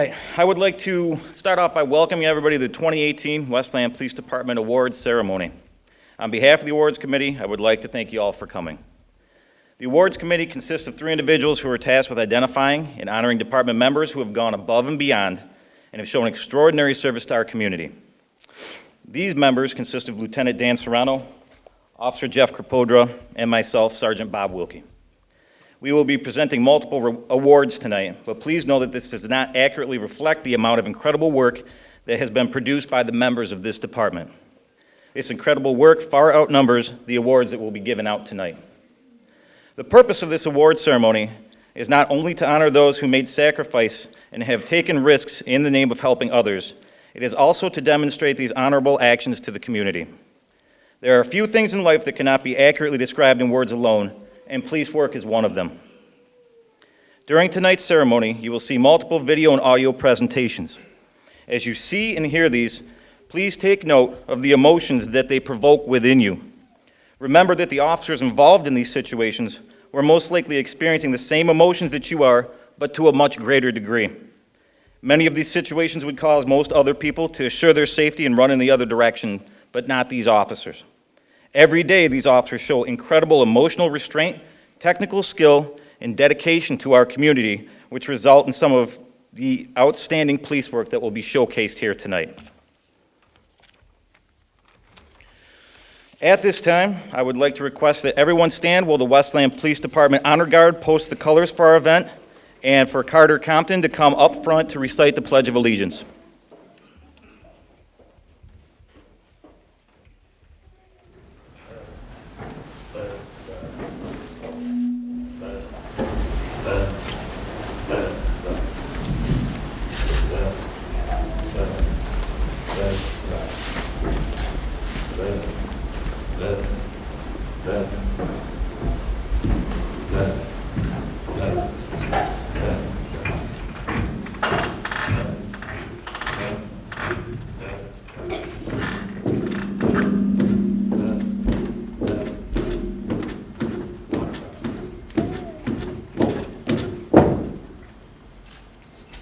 right, I would like to start off by welcoming everybody to the 2018 Westland Police Department Awards Ceremony. On behalf of the Awards Committee, I would like to thank you all for coming. The Awards Committee consists of 3 individuals who are tasked with identifying and honoring department members who have gone above and beyond and have shown extraordinary service to our community. These members consist of Lieutenant Dan Serrano, Officer Jeff Krapodra, and myself, Sergeant Bob Wilkie. We will be presenting multiple awards tonight, but please know that this does not accurately reflect the amount of incredible work that has been produced by the members of this department. This incredible work far outnumbers the awards that will be given out tonight. The purpose of this award ceremony is not only to honor those who made sacrifice and have taken risks in the name of helping others, it is also to demonstrate these honorable actions to the community. There are few things in life that cannot be accurately described in words alone, and police work is one of them. During tonight's ceremony, you will see multiple video and audio presentations. As you see and hear these, please take note of the emotions that they provoke within you. Remember that the officers involved in these situations were most likely experiencing the same emotions that you are, but to a much greater degree. Many of these situations would cause most other people to assure their safety and run in the other direction, but not these officers. Every day, these officers show incredible emotional restraint, technical skill, and dedication to our community, which result in some of the outstanding police work that will be showcased here tonight. At this time, I would like to request that everyone stand while the Westland Police Department Honor Guard posts the colors for our event, and for Carter Compton to come up front to recite the Pledge of Allegiance.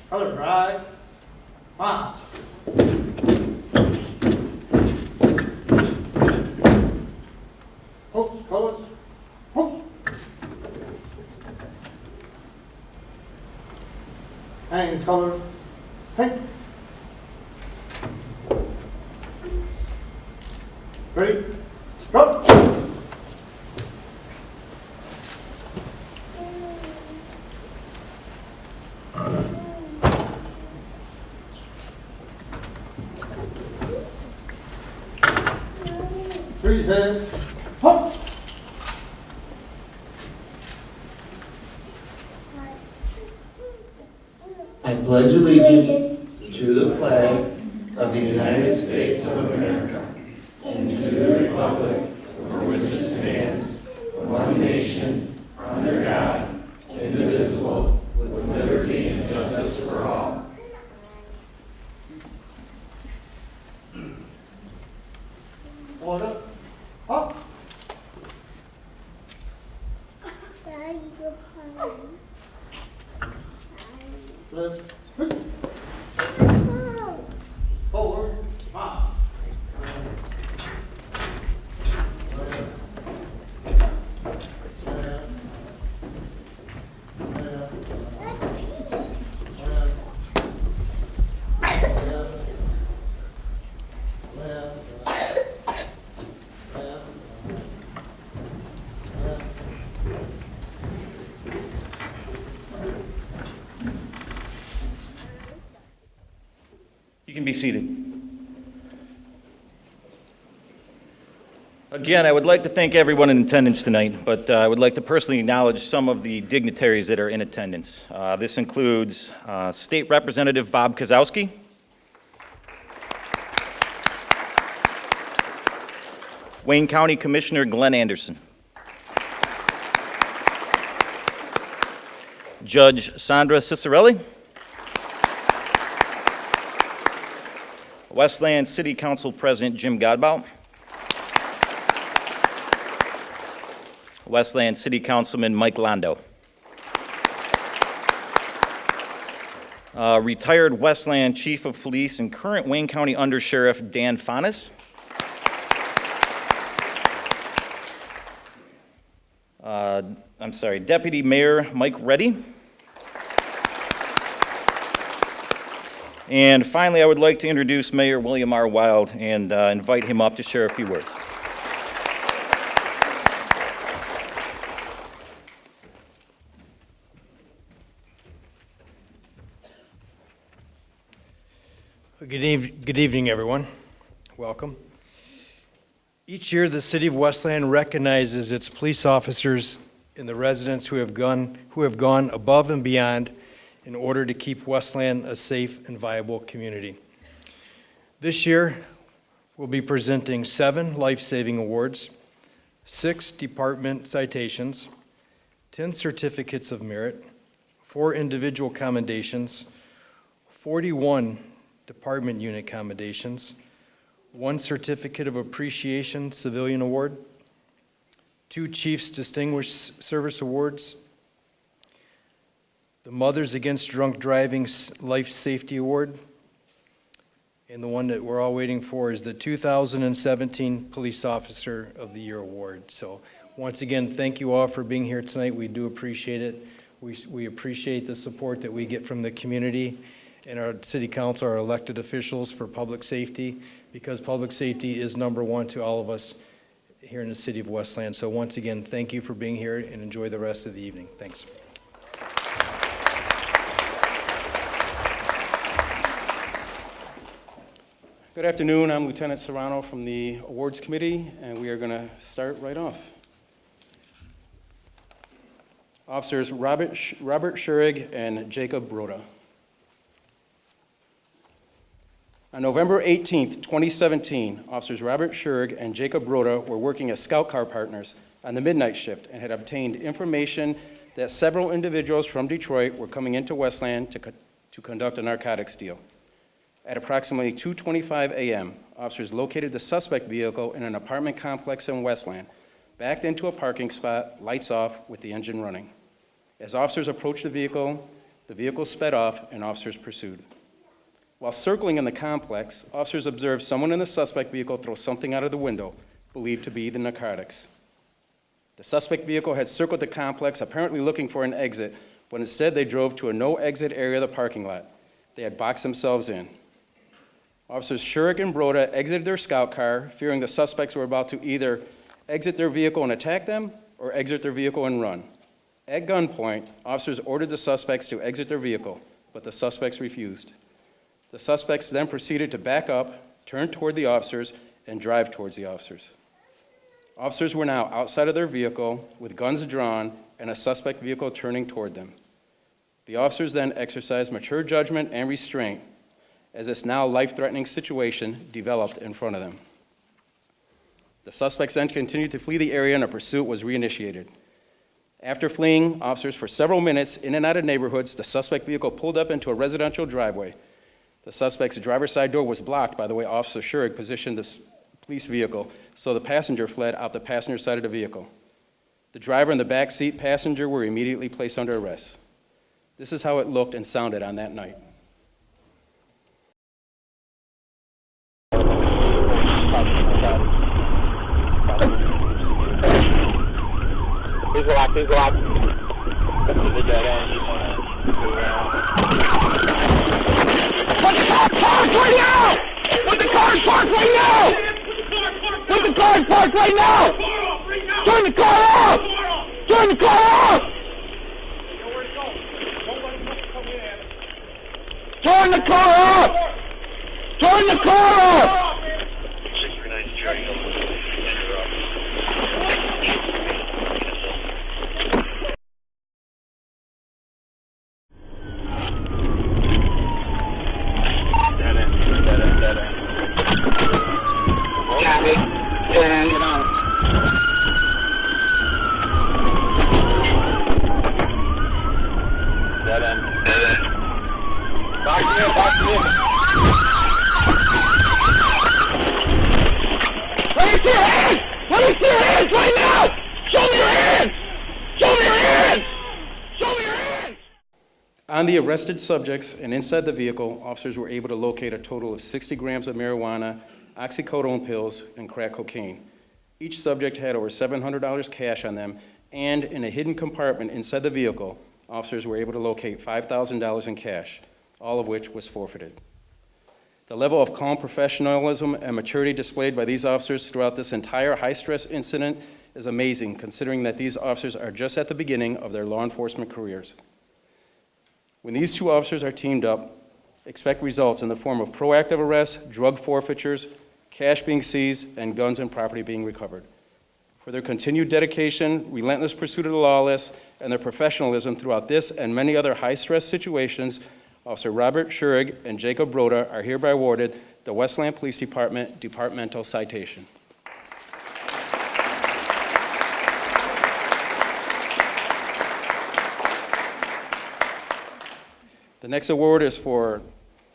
Color pride, march. Hooks, colors, hooks. And colors, pink. Ready, stop. Freeze head, hop. I pledge allegiance to the flag of the United States of America and to the republic for which it stands, one nation, under God, indivisible, with liberty and justice for all. Order, up. Let's forward, march. You can be seated. Again, I would like to thank everyone in attendance tonight, but I would like to personally acknowledge some of the dignitaries that are in attendance. This includes State Representative Bob Kozowski, Wayne County Commissioner Glenn Anderson, Judge Sandra Cicerelli, Westland City Council President Jim Godbout, Westland City Councilman Mike Londo, Retired Westland Chief of Police and current Wayne County Under Sheriff Dan Fanis. Deputy Mayor Mike Reddy. And finally, I would like to introduce Mayor William R. Wild and invite him up to share a few words. Good evening, everyone. Welcome. Each year, the City of Westland recognizes its police officers and the residents who have gone above and beyond in order to keep Westland a safe and viable community. This year, we'll be presenting 7 life-saving awards, 6 department citations, 10 certificates of merit, 4 individual commendations, 41 department unit commendations, 1 certificate of appreciation civilian award, 2 Chiefs Distinguished Service Awards, the Mothers Against Drunk Driving Life Safety Award, and the one that we're all waiting for is the 2017 Police Officer of the Year Award. So once again, thank you all for being here tonight. We do appreciate it. We appreciate the support that we get from the community and our city council, our elected officials for public safety, because public safety is number one to all of us here in the city of Westland. So once again, thank you for being here and enjoy the rest of the evening. Thanks. Good afternoon. I'm Lieutenant Serrano from the Awards Committee, and we are going to start right off. Officers Robert Schurig and Jacob Broda. On November 18th, 2017, Officers Robert Schurig and Jacob Broda were working as scout car partners on the midnight shift and had obtained information that several individuals from Detroit were coming into Westland to conduct a narcotics deal. At approximately 2:25 a.m., officers located the suspect vehicle in an apartment complex in Westland, backed into a parking spot, lights off, with the engine running. As officers approached the vehicle sped off and officers pursued. While circling in the complex, officers observed someone in the suspect vehicle throw something out of the window, believed to be the narcotics. The suspect vehicle had circled the complex, apparently looking for an exit, but instead they drove to a no-exit area of the parking lot. They had boxed themselves in. Officers Schurig and Broda exited their scout car, fearing the suspects were about to either exit their vehicle and attack them or exit their vehicle and run. At gunpoint, officers ordered the suspects to exit their vehicle, but the suspects refused. The suspects then proceeded to back up, turn toward the officers, and drive towards the officers. Officers were now outside of their vehicle with guns drawn and a suspect vehicle turning toward them. The officers then exercised mature judgment and restraint as this now life-threatening situation developed in front of them. The suspects then continued to flee the area and a pursuit was reinitiated. After fleeing officers for several minutes in and out of neighborhoods, the suspect vehicle pulled up into a residential driveway. The suspect's driver's side door was blocked by the way Officer Schurig positioned the police vehicle, so the passenger fled out the passenger side of the vehicle. The driver and the back seat passenger were immediately placed under arrest. This is how it looked and sounded on that night. Please go out. Let the car park right now! Let the car park right now! Let the car park right now! Turn the car off! Turn the car off! Turn the car off! Turn the car off! On the arrested subjects and inside the vehicle, officers were able to locate a total of 60 grams of marijuana, oxycodone pills, and crack cocaine. Each subject had over $700 cash on them, and in a hidden compartment inside the vehicle, officers were able to locate $5,000 in cash, all of which was forfeited. The level of calm professionalism and maturity displayed by these officers throughout this entire high-stress incident is amazing, considering that these officers are just at the beginning of their law enforcement careers. When these two officers are teamed up, expect results in the form of proactive arrests, drug forfeitures, cash being seized, and guns and property being recovered. For their continued dedication, relentless pursuit of the lawless, and their professionalism throughout this and many other high-stress situations, Officer Robert Schurig and Jacob Broda are hereby awarded the Westland Police Department Departmental Citation. The next award is for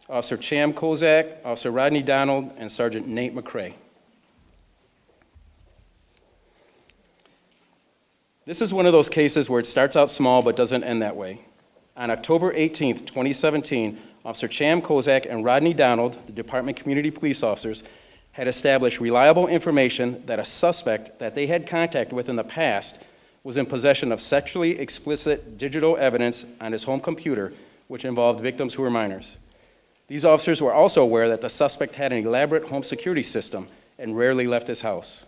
Officer Cham Kozak, Officer Rodney Donald, and Sergeant Nate McCrae. This is one of those cases where it starts out small but doesn't end that way. On October 18th, 2017, Officer Cham Kozak and Rodney Donald, the Department Community Police officers, had established reliable information that a suspect that they had contact with in the past was in possession of sexually explicit digital evidence on his home computer, which involved victims who were minors. These officers were also aware that the suspect had an elaborate home security system and rarely left his house.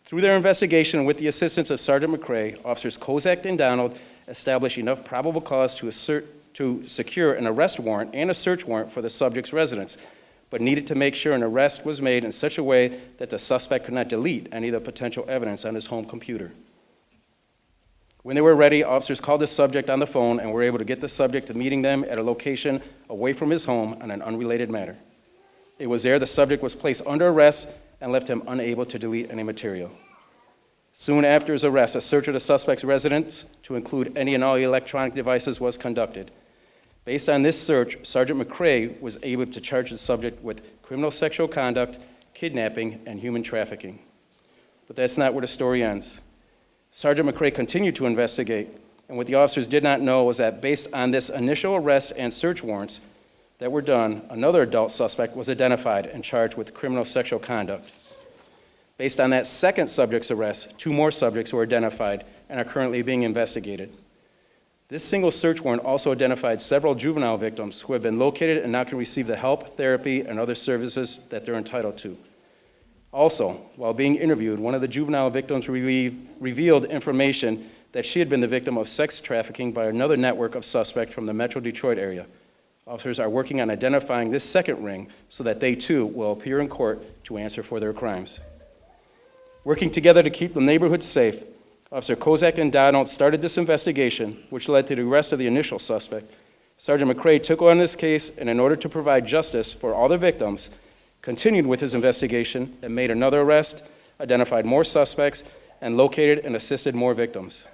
Through their investigation with the assistance of Sergeant McCrae, Officers Kozak and Donald established enough probable cause to secure an arrest warrant and a search warrant for the subject's residence, but needed to make sure an arrest was made in such a way that the suspect could not delete any of the potential evidence on his home computer. When they were ready, officers called the subject on the phone and were able to get the subject to meeting them at a location away from his home on an unrelated matter. It was there the subject was placed under arrest and left him unable to delete any material. Soon after his arrest, a search of the suspect's residence, to include any and all electronic devices, was conducted. Based on this search, Sergeant McCrae was able to charge the subject with criminal sexual conduct, kidnapping, and human trafficking. But that's not where the story ends. Sergeant McCrae continued to investigate, and what the officers did not know was that based on this initial arrest and search warrants that were done, another adult suspect was identified and charged with criminal sexual conduct. Based on that second subject's arrest, 2 more subjects were identified and are currently being investigated. This single search warrant also identified several juvenile victims who have been located and now can receive the help, therapy, and other services that they're entitled to. Also, while being interviewed, one of the juvenile victims revealed information that she had been the victim of sex trafficking by another network of suspects from the Metro Detroit area. Officers are working on identifying this second ring so that they too will appear in court to answer for their crimes. Working together to keep the neighborhood safe, Officer Kozak and Donald started this investigation, which led to the arrest of the initial suspect. Sergeant McCrae took on this case, and in order to provide justice for all the victims, continued with his investigation and made another arrest, identified more suspects, and located and assisted more victims.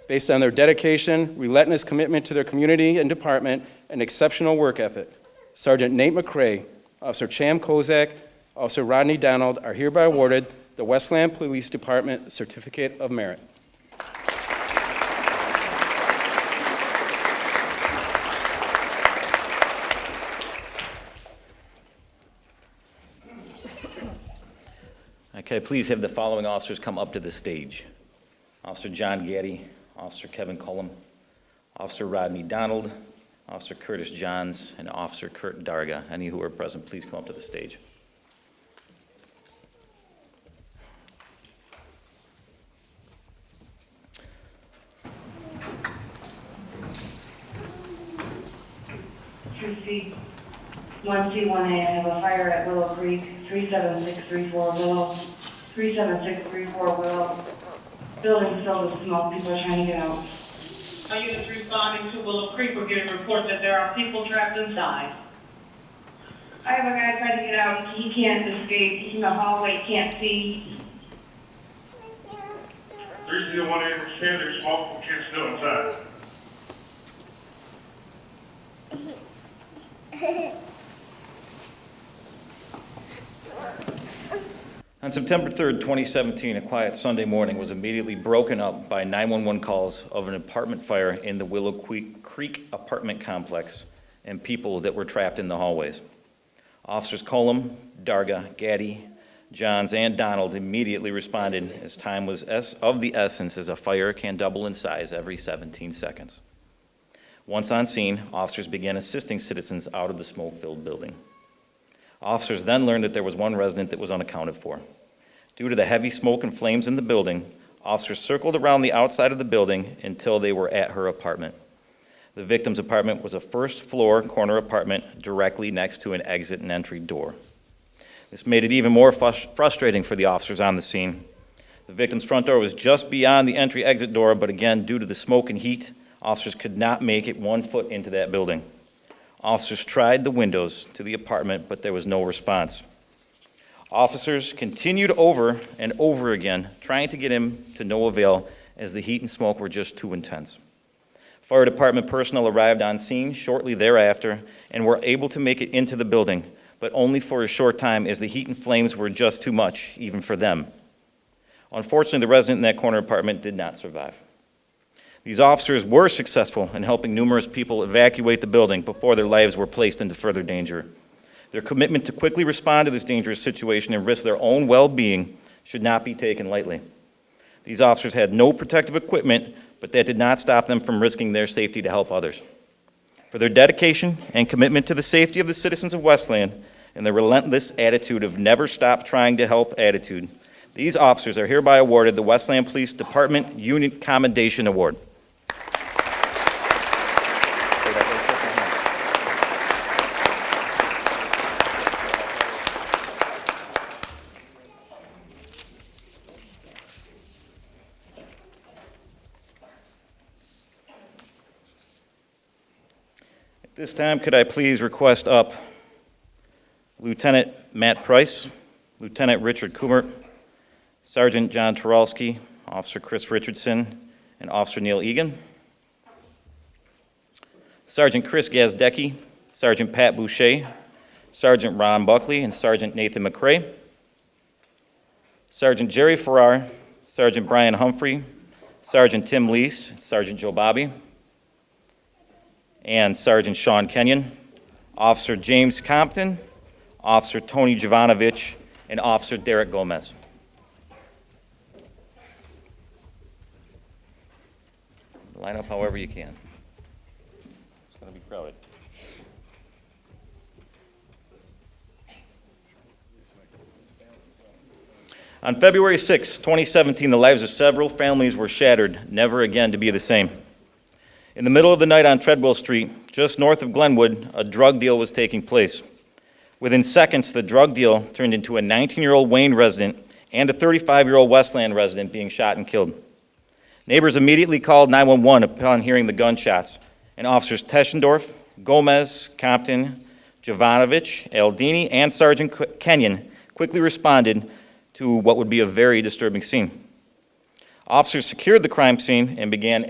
Based on their dedication, relentless commitment to their community and department, and exceptional work ethic, Sergeant Nate McCrae, Officer Cham Kozak, Officer Rodney Donald are hereby awarded the Westland Police Department Certificate of Merit. Okay, please have the following officers come up to the stage. Officer John Gaddy, Officer Kevin Cullum, Officer Rodney Donald, Officer Curtis Johns, and Officer Kurt Darga. Any who are present, please come up to the stage. Tuesday, 1C1A, I have a fire at Willow Creek, 37634 Willow, 37634 Willow. Building filled with smoke, people are trying to get out. Are you responding to Willow Creek? We're getting a report that there are people trapped inside. I have a guy trying to get out, he can't escape, he's in the hallway, can't see. 301 understand there's multiple kids still inside. On September 3rd, 2017, a quiet Sunday morning was immediately broken up by 911 calls of an apartment fire in the Willow Creek apartment complex and people that were trapped in the hallways. Officers Colum, Darga, Gaddy, Johns, and Donald immediately responded as time was of the essence, as a fire can double in size every 17 seconds. Once on scene, officers began assisting citizens out of the smoke-filled building. Officers then learned that there was one resident that was unaccounted for. Due to the heavy smoke and flames in the building, officers circled around the outside of the building until they were at her apartment. The victim's apartment was a first-floor corner apartment directly next to an exit and entry door. This made it even more frustrating for the officers on the scene. The victim's front door was just beyond the entry-exit door, but again, due to the smoke and heat, officers could not make it 1 foot into that building. Officers tried the windows to the apartment, but there was no response. Officers continued over and over again, trying to get him to no avail, as the heat and smoke were just too intense. Fire department personnel arrived on scene shortly thereafter and were able to make it into the building, but only for a short time, as the heat and flames were just too much, even for them. Unfortunately, the resident in that corner apartment did not survive. These officers were successful in helping numerous people evacuate the building before their lives were placed into further danger. Their commitment to quickly respond to this dangerous situation and risk their own well-being should not be taken lightly. These officers had no protective equipment, but that did not stop them from risking their safety to help others. For their dedication and commitment to the safety of the citizens of Westland and their relentless attitude of never stop trying to help attitude, these officers are hereby awarded the Westland Police Department Unit Commendation Award. This time, could I please request up Lieutenant Matt Price, Lieutenant Richard Kumert, Sergeant John Turalski, Officer Chris Richardson, and Officer Neil Egan, Sergeant Chris Gazdecki, Sergeant Pat Boucher, Sergeant Ron Buckley, and Sergeant Nathan McCrae, Sergeant Jerry Farrar, Sergeant Brian Humphrey, Sergeant Tim Lease, Sergeant Joe Bobby, and Sergeant Sean Kenyon, Officer James Compton, Officer Tony Jovanovich, and Officer Derek Gomez. Line up however you can. It's going to be crowded. On February 6, 2017, the lives of several families were shattered, never again to be the same. In the middle of the night on Treadwell Street, just north of Glenwood, a drug deal was taking place. Within seconds, the drug deal turned into a 19-year-old Wayne resident and a 35-year-old Westland resident being shot and killed. Neighbors immediately called 911 upon hearing the gunshots, and officers Teschendorf, Gomez, Compton, Jovanovich, Aldini, and Sergeant Kenyon quickly responded to what would be a very disturbing scene. Officers secured the crime scene and began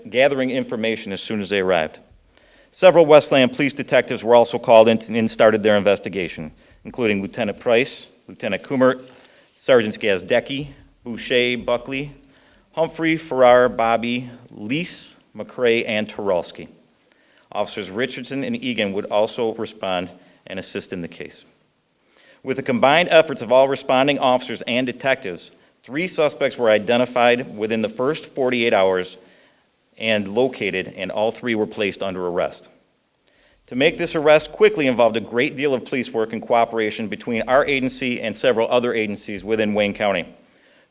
gathering information as soon as they arrived. Several Westland police detectives were also called in and started their investigation, including Lieutenant Price, Lieutenant Kumert, Sergeants Gazdecki, Boucher, Buckley, Humphrey, Farrar, Bobby, Lease, McCrae, and Turalski. Officers Richardson and Egan would also respond and assist in the case. With the combined efforts of all responding officers and detectives, 3 suspects were identified within the first 48 hours and located, and all 3 were placed under arrest. To make this arrest quickly involved a great deal of police work and cooperation between our agency and several other agencies within Wayne County.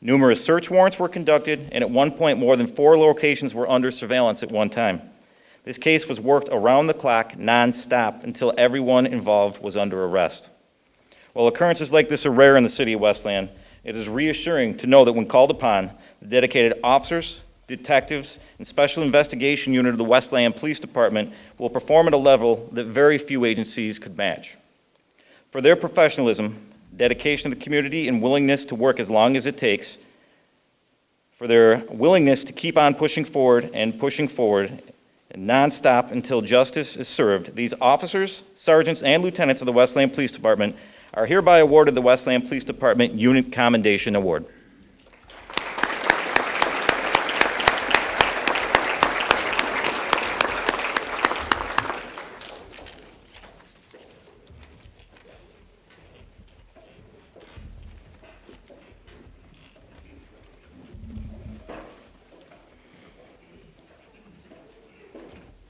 Numerous search warrants were conducted, and at one point more than 4 locations were under surveillance at one time. This case was worked around the clock, non-stop, until everyone involved was under arrest. While occurrences like this are rare in the city of Westland, it is reassuring to know that when called upon, the dedicated officers, detectives, and Special Investigation Unit of the Westland Police Department will perform at a level that very few agencies could match. For their professionalism, dedication to the community, and willingness to work as long as it takes, for their willingness to keep on pushing forward and nonstop until justice is served, these officers, sergeants, and lieutenants of the Westland Police Department are hereby awarded the Westland Police Department Unit Commendation Award.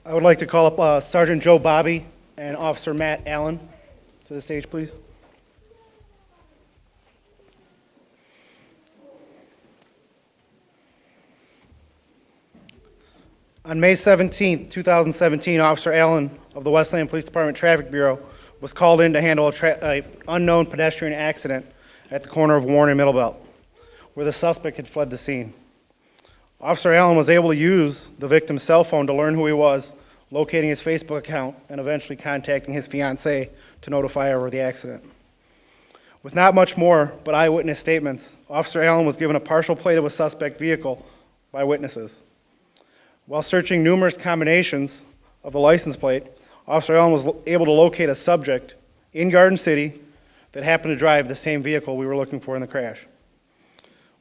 I would like to call up Sergeant Joe Bobby and Officer Matt Allen to the stage, please. On May 17, 2017, Officer Allen of the Westland Police Department Traffic Bureau was called in to handle an unknown pedestrian accident at the corner of Warren and Middlebelt, where the suspect had fled the scene. Officer Allen was able to use the victim's cell phone to learn who he was, locating his Facebook account, and eventually contacting his fiancée to notify her of the accident. With not much more but eyewitness statements, Officer Allen was given a partial plate of a suspect vehicle by witnesses. While searching numerous combinations of the license plate, Officer Allen was able to locate a subject in Garden City that happened to drive the same vehicle we were looking for in the crash.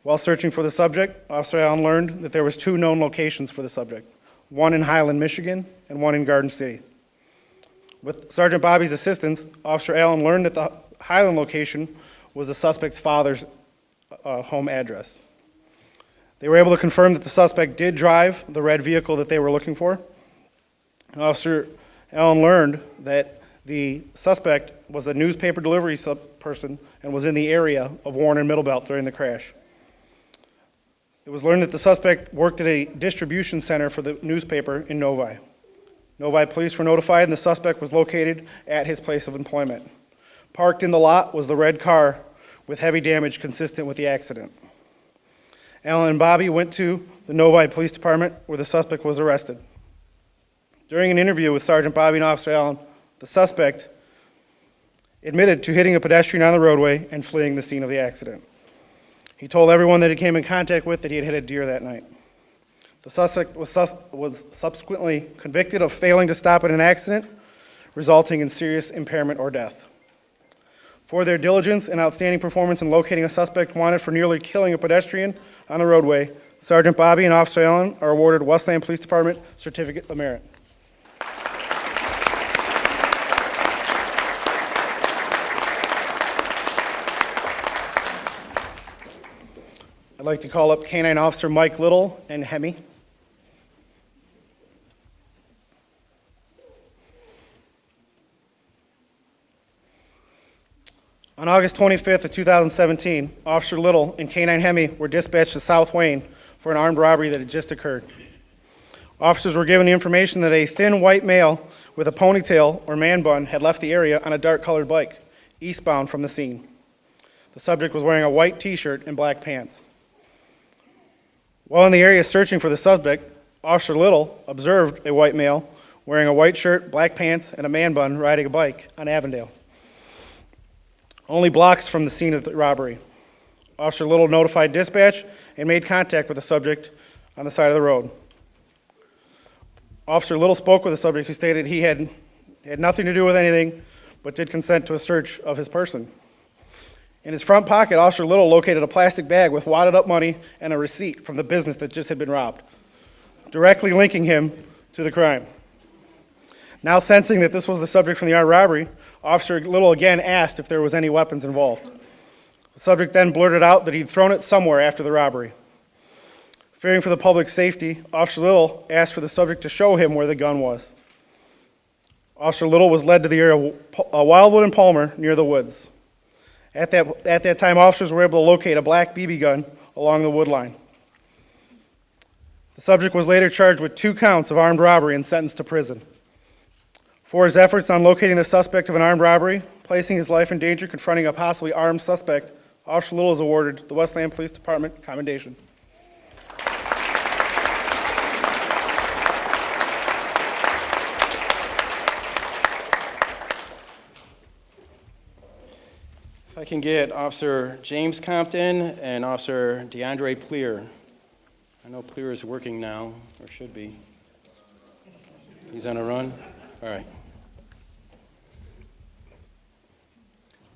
While searching for the subject, Officer Allen learned that there was 2 known locations for the subject, one in Highland, Michigan, and one in Garden City. With Sergeant Bobby's assistance, Officer Allen learned that the Highland location was the suspect's father's home address. They were able to confirm that the suspect did drive the red vehicle that they were looking for. And Officer Allen learned that the suspect was a newspaper delivery person and was in the area of Warren and Middlebelt during the crash. It was learned that the suspect worked at a distribution center for the newspaper in Novi. Novi police were notified and the suspect was located at his place of employment. Parked in the lot was the red car with heavy damage consistent with the accident. Allen and Bobby went to the Novi Police Department where the suspect was arrested. During an interview with Sergeant Bobby and Officer Allen, the suspect admitted to hitting a pedestrian on the roadway and fleeing the scene of the accident. He told everyone that he came in contact with that he had hit a deer that night. The suspect was subsequently convicted of failing to stop at an accident, resulting in serious impairment or death. For their diligence and outstanding performance in locating a suspect wanted for nearly killing a pedestrian on the roadway, Sergeant Bobby and Officer Allen are awarded Westland Police Department Certificate of Merit. I'd like to call up Canine Officer Mike Little and Hemi. On August 25th of 2017, Officer Little and Canine Hemi were dispatched to South Wayne for an armed robbery that had just occurred. Officers were given the information that a thin white male with a ponytail or man bun had left the area on a dark-colored bike, eastbound from the scene. The subject was wearing a white t-shirt and black pants. While in the area searching for the suspect, Officer Little observed a white male wearing a white shirt, black pants, and a man bun riding a bike on Avondale, only blocks from the scene of the robbery. Officer Little notified dispatch and made contact with the subject on the side of the road. Officer Little spoke with the subject who stated he had nothing to do with anything but did consent to a search of his person. In his front pocket, Officer Little located a plastic bag with wadded up money and a receipt from the business that just had been robbed, directly linking him to the crime. Now sensing that this was the subject from the armed robbery, Officer Little again asked if there was any weapons involved. The subject then blurted out that he'd thrown it somewhere after the robbery. Fearing for the public's safety, Officer Little asked for the subject to show him where the gun was. Officer Little was led to the area of Wildwood and Palmer near the woods. At that time, officers were able to locate a black BB gun along the wood line. The subject was later charged with 2 counts of armed robbery and sentenced to prison. For his efforts on locating the suspect of an armed robbery, placing his life in danger, confronting a possibly armed suspect, Officer Little is awarded the Westland Police Department Commendation. If I can get Officer James Compton and Officer DeAndre Pleer. I know Pleer is working now, or should be. He's on a run? All right.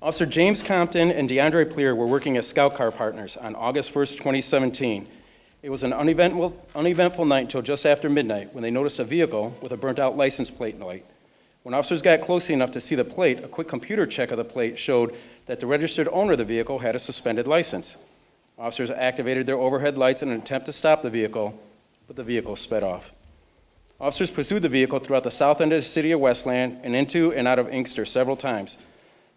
Officer James Compton and DeAndre Pleer were working as Scout Car partners on August 1st, 2017. It was an uneventful night until just after midnight when they noticed a vehicle with a burnt-out license plate light. When officers got close enough to see the plate, a quick computer check of the plate showed that the registered owner of the vehicle had a suspended license. Officers activated their overhead lights in an attempt to stop the vehicle, but the vehicle sped off. Officers pursued the vehicle throughout the south end of the city of Westland and into and out of Inkster several times.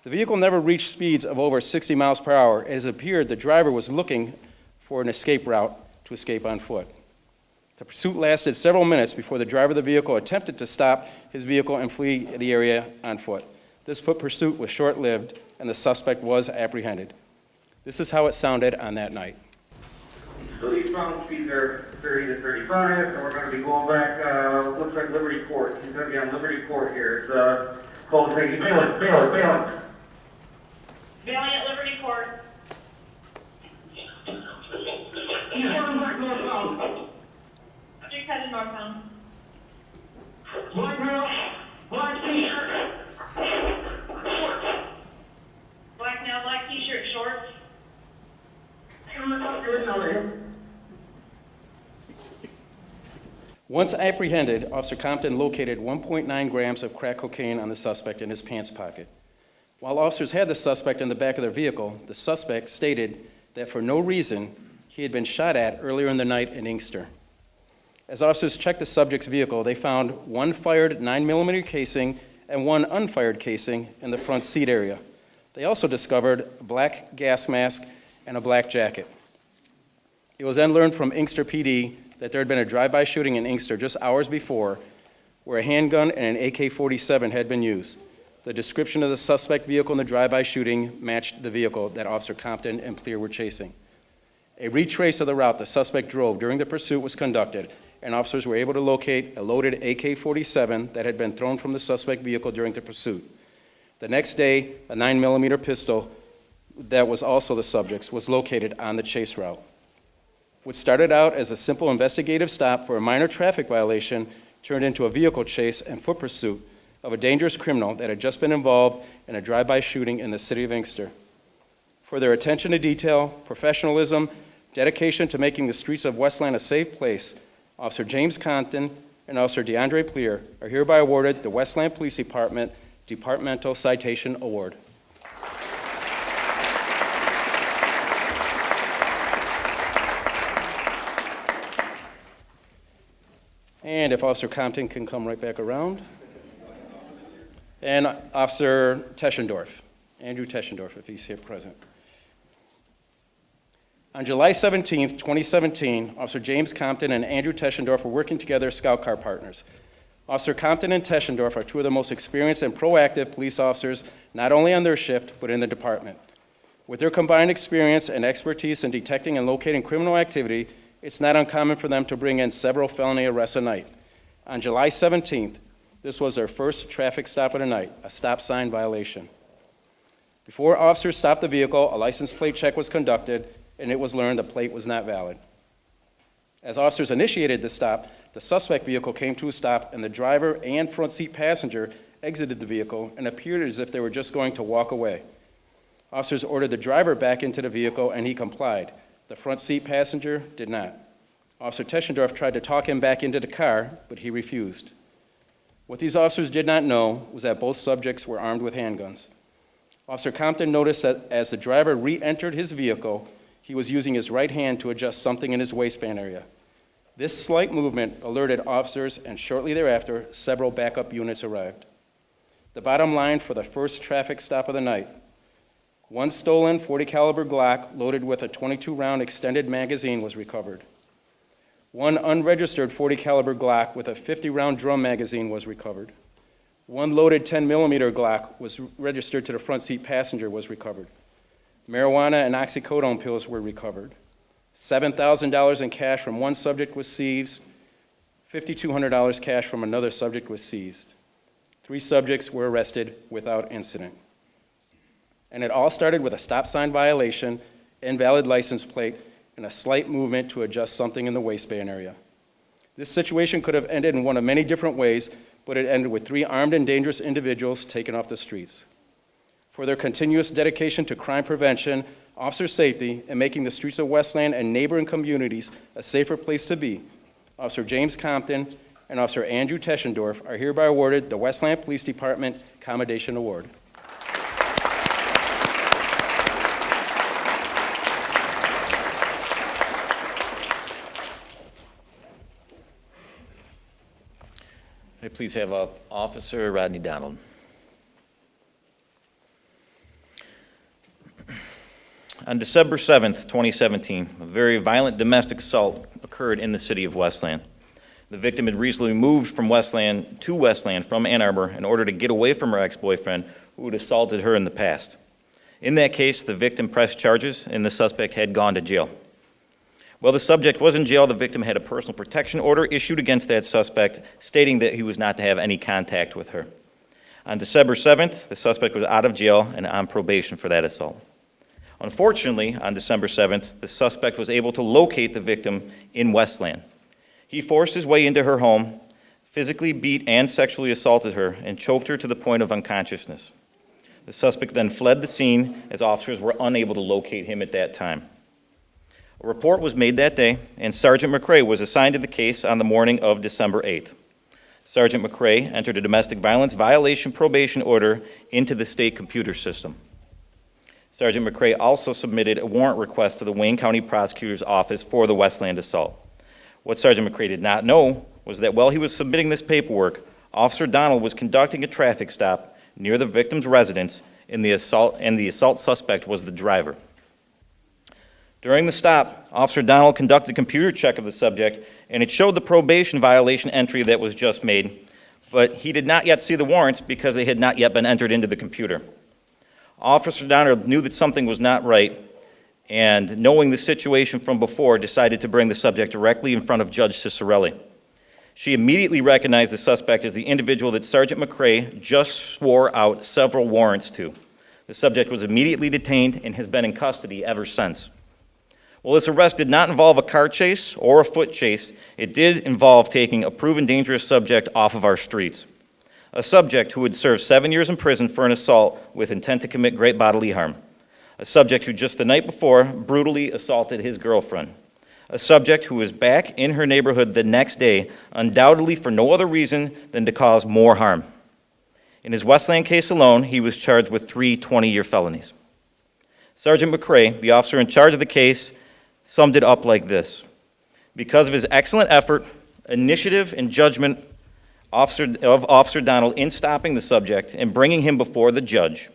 The vehicle never reached speeds of over 60 miles per hour, as it appeared the driver was looking for an escape route to escape on foot. The pursuit lasted several minutes before the driver of the vehicle attempted to stop his vehicle and flee the area on foot. This foot pursuit was short-lived, and the suspect was apprehended. This is how it sounded on that night. So eastbound speeds are 30 to 35, and we're going to be going back, looks like Liberty Court. He's going to be on Liberty Court here. It's called Bailey. Valiant Liberty Court. He's coming back northbound. Street headed northbound. Black male, black t-shirt. Black male, black t-shirt, shorts. Once apprehended, Officer Compton located 1.9 grams of crack cocaine on the suspect in his pants pocket. While officers had the suspect in the back of their vehicle, the suspect stated that for no reason he had been shot at earlier in the night in Inkster. As officers checked the subject's vehicle, they found one fired 9mm casing and one unfired casing in the front seat area. They also discovered a black gas mask and a black jacket. It was then learned from Inkster PD that there had been a drive-by shooting in Inkster just hours before where a handgun and an AK-47 had been used. The description of the suspect vehicle in the drive-by shooting matched the vehicle that Officer Compton and Pleer were chasing. A retrace of the route the suspect drove during the pursuit was conducted, and officers were able to locate a loaded AK-47 that had been thrown from the suspect vehicle during the pursuit. The next day, a 9mm pistol that was also the subject's was located on the chase route. What started out as a simple investigative stop for a minor traffic violation turned into a vehicle chase and foot pursuit of a dangerous criminal that had just been involved in a drive-by shooting in the city of Inkster. For their attention to detail, professionalism, dedication to making the streets of Westland a safe place, Officer James Compton and Officer DeAndre Pleer are hereby awarded the Westland Police Department Departmental Citation Award. And if Officer Compton can come right back around. And Officer Teschendorf, Andrew Teschendorf, if he's here present. On July 17th, 2017, Officer James Compton and Andrew Teschendorf were working together as Scout Car partners. Officer Compton and Teschendorf are two of the most experienced and proactive police officers, not only on their shift, but in the department. With their combined experience and expertise in detecting and locating criminal activity, it's not uncommon for them to bring in several felony arrests a night. On July 17th, this was their first traffic stop of the night, a stop sign violation. Before officers stopped the vehicle, a license plate check was conducted, and it was learned the plate was not valid. As officers initiated the stop, the suspect vehicle came to a stop, and the driver and front seat passenger exited the vehicle and appeared as if they were just going to walk away. Officers ordered the driver back into the vehicle, and he complied. The front seat passenger did not. Officer Teschendorf tried to talk him back into the car, but he refused. What these officers did not know was that both subjects were armed with handguns. Officer Compton noticed that as the driver re-entered his vehicle, he was using his right hand to adjust something in his waistband area. This slight movement alerted officers, and shortly thereafter, several backup units arrived. The bottom line for the first traffic stop of the night: one stolen .40 caliber Glock loaded with a 22-round extended magazine was recovered. One unregistered .40 caliber Glock with a 50-round drum magazine was recovered. One loaded 10mm Glock was registered to the front seat passenger was recovered. Marijuana and oxycodone pills were recovered. $7,000 in cash from one subject was seized. $5,200 cash from another subject was seized. 3 subjects were arrested without incident. And it all started with a stop sign violation, invalid license plate, and a slight movement to adjust something in the waistband area. This situation could have ended in one of many different ways, but it ended with 3 armed and dangerous individuals taken off the streets. for their continuous dedication to crime prevention, officer safety, and making the streets of Westland and neighboring communities a safer place to be. Officer James Compton and Officer Andrew Teschendorf are hereby awarded the Westland Police Department Commendation Award. May I please have Officer Rodney Donald. On December 7th, 2017, a very violent domestic assault occurred in the city of Westland. The victim had recently moved from Westland to Westland from Ann Arbor in order to get away from her ex-boyfriend who had assaulted her in the past. In that case, the victim pressed charges and the suspect had gone to jail. While the subject was in jail, the victim had a personal protection order issued against that suspect, stating that he was not to have any contact with her. On December 7th, the suspect was out of jail and on probation for that assault. Unfortunately, on December 7th, the suspect was able to locate the victim in Westland. He forced his way into her home, physically beat and sexually assaulted her, and choked her to the point of unconsciousness. The suspect then fled the scene as officers were unable to locate him at that time. A report was made that day, and Sergeant McCray was assigned to the case on the morning of December 8th. Sergeant McCray entered a domestic violence violation probation order into the state computer system. Sergeant McCray also submitted a warrant request to the Wayne County Prosecutor's Office for the Westland assault. What Sergeant McCray did not know was that while he was submitting this paperwork, Officer Donald was conducting a traffic stop near the victim's residence, and the assault suspect was the driver. During the stop, Officer Donald conducted a computer check of the subject, and it showed the probation violation entry that was just made, but he did not yet see the warrants because they had not yet been entered into the computer. Officer Donald knew that something was not right, and knowing the situation from before, decided to bring the subject directly in front of Judge Cicerelli. She immediately recognized the suspect as the individual that Sergeant McCray just swore out several warrants to. The subject was immediately detained and has been in custody ever since. While this arrest did not involve a car chase or a foot chase, it did involve taking a proven dangerous subject off of our streets. A subject who would serve 7 years in prison for an assault with intent to commit great bodily harm. A subject who just the night before brutally assaulted his girlfriend. A subject who was back in her neighborhood the next day, undoubtedly for no other reason than to cause more harm. In his Westland case alone, he was charged with 3 20-year felonies. Sergeant McCray, the officer in charge of the case, summed it up like this: because of his excellent effort, initiative, and judgment of Officer Donald in stopping the subject and bringing him before the judge,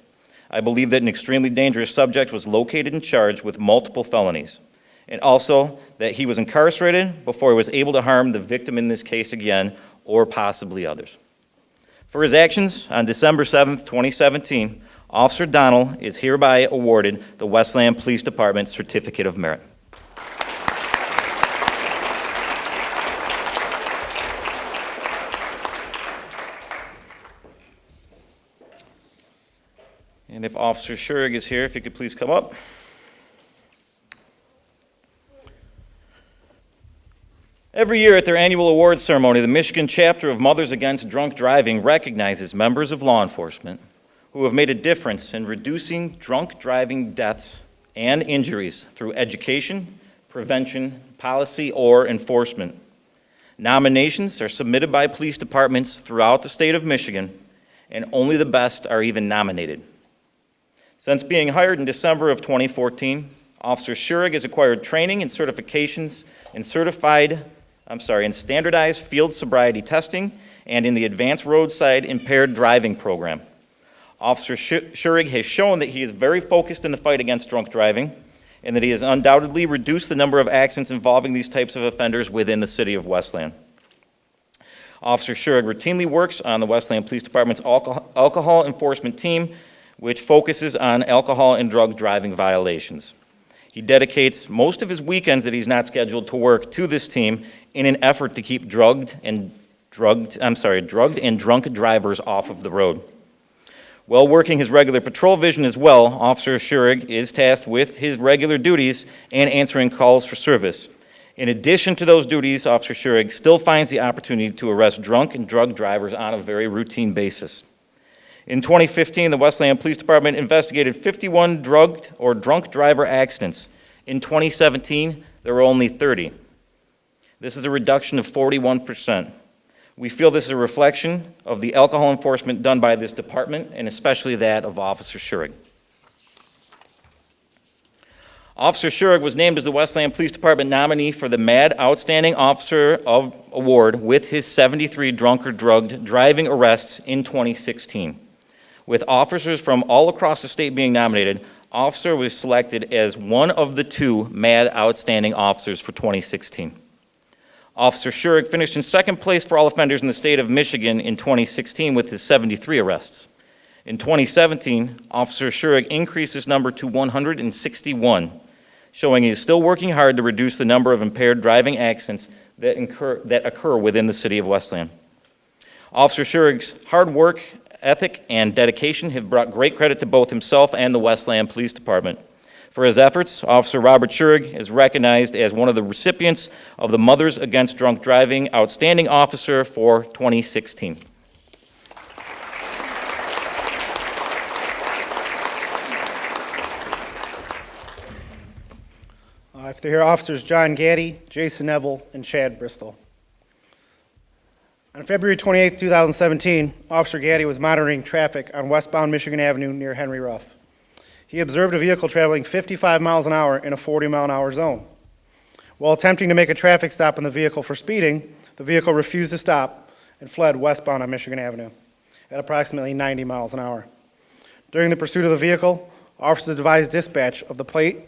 I believe that an extremely dangerous subject was located and charged with multiple felonies, and also that he was incarcerated before he was able to harm the victim in this case again, or possibly others. For his actions on December 7th, 2017, Officer Donald is hereby awarded the Westland Police Department Certificate of Merit. And if Officer Schurig is here, if you could please come up. Every year at their annual awards ceremony, the Michigan chapter of Mothers Against Drunk Driving recognizes members of law enforcement who have made a difference in reducing drunk driving deaths and injuries through education, prevention, policy, or enforcement. Nominations are submitted by police departments throughout the state of Michigan, and only the best are even nominated. Since being hired in December of 2014, Officer Schurig has acquired training and certifications in standardized field sobriety testing and in the Advanced Roadside Impaired Driving Program. Officer Schurig has shown that he is very focused in the fight against drunk driving and that he has undoubtedly reduced the number of accidents involving these types of offenders within the city of Westland. Officer Schurig routinely works on the Westland Police Department's alcohol enforcement team, which focuses on alcohol and drug driving violations. He dedicates most of his weekends that he's not scheduled to work to this team in an effort to keep drugged and drunk drivers off of the road. While working his regular patrol vision as well, Officer Schurig is tasked with his regular duties and answering calls for service. In addition to those duties, Officer Schurig still finds the opportunity to arrest drunk and drug drivers on a very routine basis. In 2015, the Westland Police Department investigated 51 drugged or drunk driver accidents. In 2017, there were only 30. This is a reduction of 41%. We feel this is a reflection of the alcohol enforcement done by this department, and especially that of Officer Schurig. Officer Schurig was named as the Westland Police Department nominee for the MAD Outstanding Officer of Award with his 73 drunk or drugged driving arrests in 2016. With officers from all across the state being nominated, Officer was selected as one of the 2 MAD Outstanding Officers for 2016. Officer Schurig finished in second place for all offenders in the state of Michigan in 2016 with his 73 arrests. In 2017, Officer Schurig increased this number to 161, showing he is still working hard to reduce the number of impaired driving accidents that occur within the city of Westland. Officer Schurig's hard work, ethic, and dedication have brought great credit to both himself and the Westland Police Department. For his efforts, Officer Robert Schurig is recognized as one of the recipients of the Mothers Against Drunk Driving Outstanding Officer for 2016. If they're here, Officers John Gaddy, Jason Neville, and Chad Bristol. On February 28, 2017, Officer Gaddy was monitoring traffic on westbound Michigan Avenue near Henry Ruff. He observed a vehicle traveling 55 miles an hour in a 40-mile-an-hour zone. While attempting to make a traffic stop on the vehicle for speeding, the vehicle refused to stop and fled westbound on Michigan Avenue at approximately 90 miles an hour. During the pursuit of the vehicle, officers advised dispatch of the plate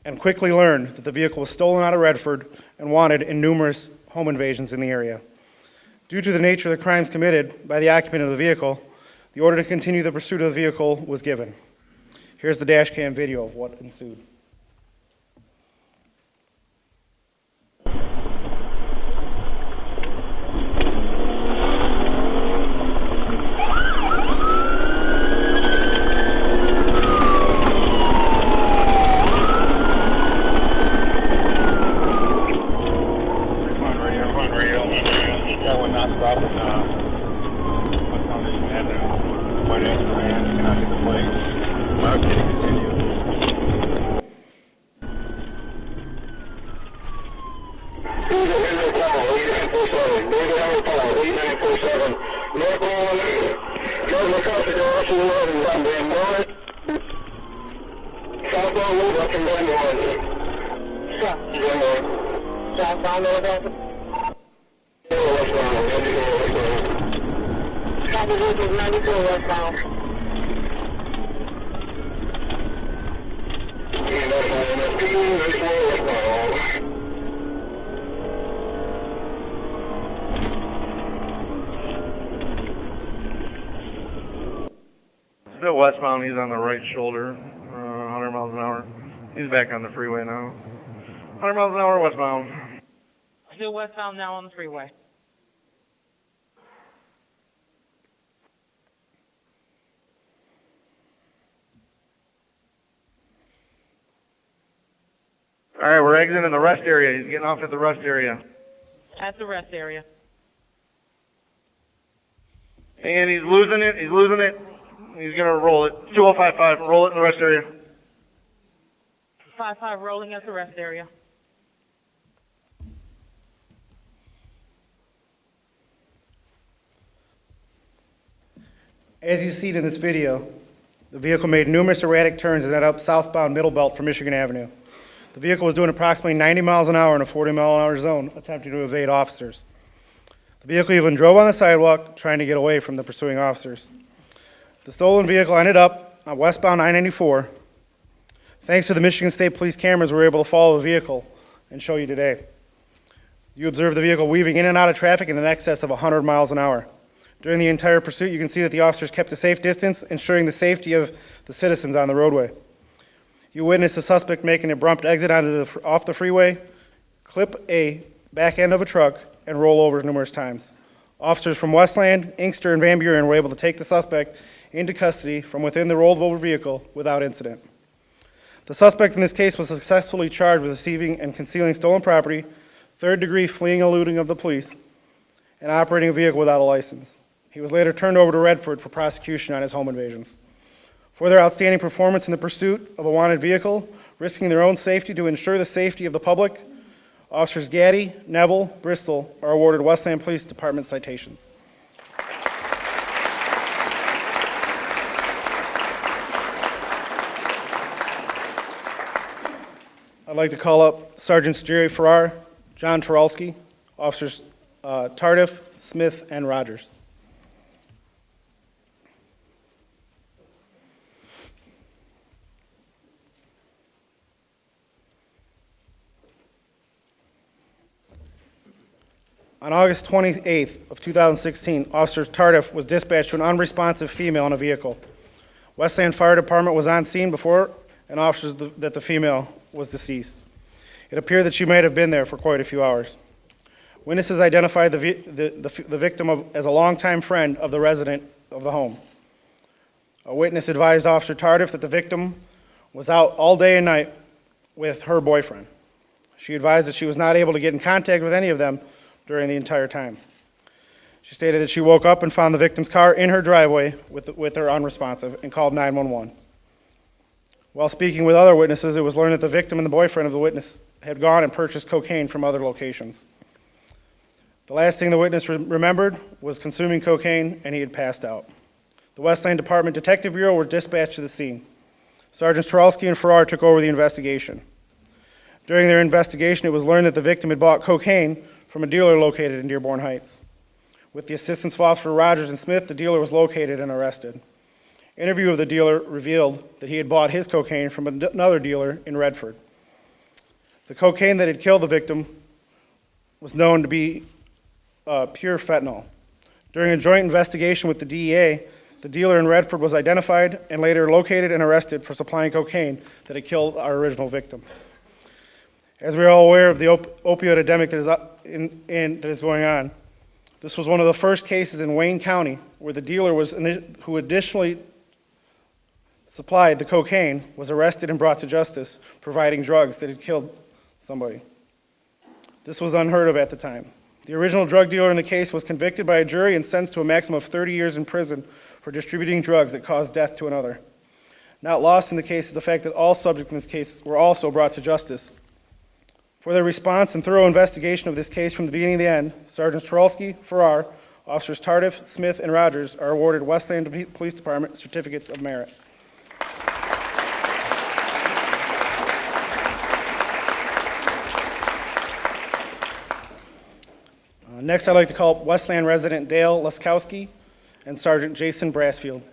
and quickly learned that the vehicle was stolen out of Redford and wanted in numerous home invasions in the area. Due to the nature of the crimes committed by the occupant of the vehicle, the order to continue the pursuit of the vehicle was given. Here's the dash cam video of what ensued. Still westbound, he's on the right shoulder, 100 miles an hour. He's back on the freeway now. 100 miles an hour westbound. Still westbound now on the freeway. All right, we're exiting the rest area. He's getting off at the rest area. At the rest area. And he's losing it. He's losing it. He's going to roll it. 2055. Roll it in the rest area. 5-5 rolling at the rest area. As you see in this video, the vehicle made numerous erratic turns and ended up southbound Middle Belt from Michigan Avenue. The vehicle was doing approximately 90 miles an hour in a 40-mile-an-hour zone, attempting to evade officers. The vehicle even drove on the sidewalk, trying to get away from the pursuing officers. The stolen vehicle ended up on westbound I-94. Thanks to the Michigan State Police cameras, we were able to follow the vehicle and show you today. You observe the vehicle weaving in and out of traffic in excess of 100 miles an hour. During the entire pursuit, you can see that the officers kept a safe distance, ensuring the safety of the citizens on the roadway. You witnessed the suspect making an abrupt exit off the freeway, clip a back end of a truck, and roll over numerous times. Officers from Westland, Inkster, and Van Buren were able to take the suspect into custody from within the rolled over vehicle without incident. The suspect in this case was successfully charged with receiving and concealing stolen property, third-degree fleeing and eluding of the police, and operating a vehicle without a license. He was later turned over to Redford for prosecution on his home invasions. For their outstanding performance in the pursuit of a wanted vehicle, risking their own safety to ensure the safety of the public, Officers Gaddy, Neville, Bristol are awarded Westland Police Department citations. I'd like to call up Sergeants Jerry Farrar, John Turalski, Officers Tardif, Smith, and Rogers. On August 28th of 2016, Officer Tardif was dispatched to an unresponsive female in a vehicle. Westland Fire Department was on scene before and officers that the female was deceased. It appeared that she might have been there for quite a few hours. Witnesses identified the victim as a longtime friend of the resident of the home. A witness advised Officer Tardif that the victim was out all day and night with her boyfriend. She advised that she was not able to get in contact with any of them during the entire time. She stated that she woke up and found the victim's car in her driveway with her unresponsive and called 911. While speaking with other witnesses, it was learned that the victim and the boyfriend of the witness had gone and purchased cocaine from other locations. The last thing the witness remembered was consuming cocaine, and he had passed out. The Westland Department Detective Bureau were dispatched to the scene. Sergeants Turalski and Farrar took over the investigation. During their investigation, it was learned that the victim had bought cocaine from a dealer located in Dearborn Heights. With the assistance of Officer Rogers and Smith, the dealer was located and arrested. Interview of the dealer revealed that he had bought his cocaine from another dealer in Redford. The cocaine that had killed the victim was known to be pure fentanyl. During a joint investigation with the DEA, the dealer in Redford was identified and later located and arrested for supplying cocaine that had killed our original victim. As we are all aware of the opioid epidemic that is going on, this was one of the first cases in Wayne County where the dealer who additionally supplied the cocaine was arrested and brought to justice, providing drugs that had killed somebody. This was unheard of at the time. The original drug dealer in the case was convicted by a jury and sentenced to a maximum of 30 years in prison for distributing drugs that caused death to another. Not lost in the case is the fact that all subjects in this case were also brought to justice. For their response and thorough investigation of this case from the beginning to the end, Sergeants Turalski, Farrar, Officers Tardif, Smith, and Rogers are awarded Westland Police Department Certificates of Merit. Next, I'd like to call up Westland resident Dale Laskowski and Sergeant Jason Brassfield.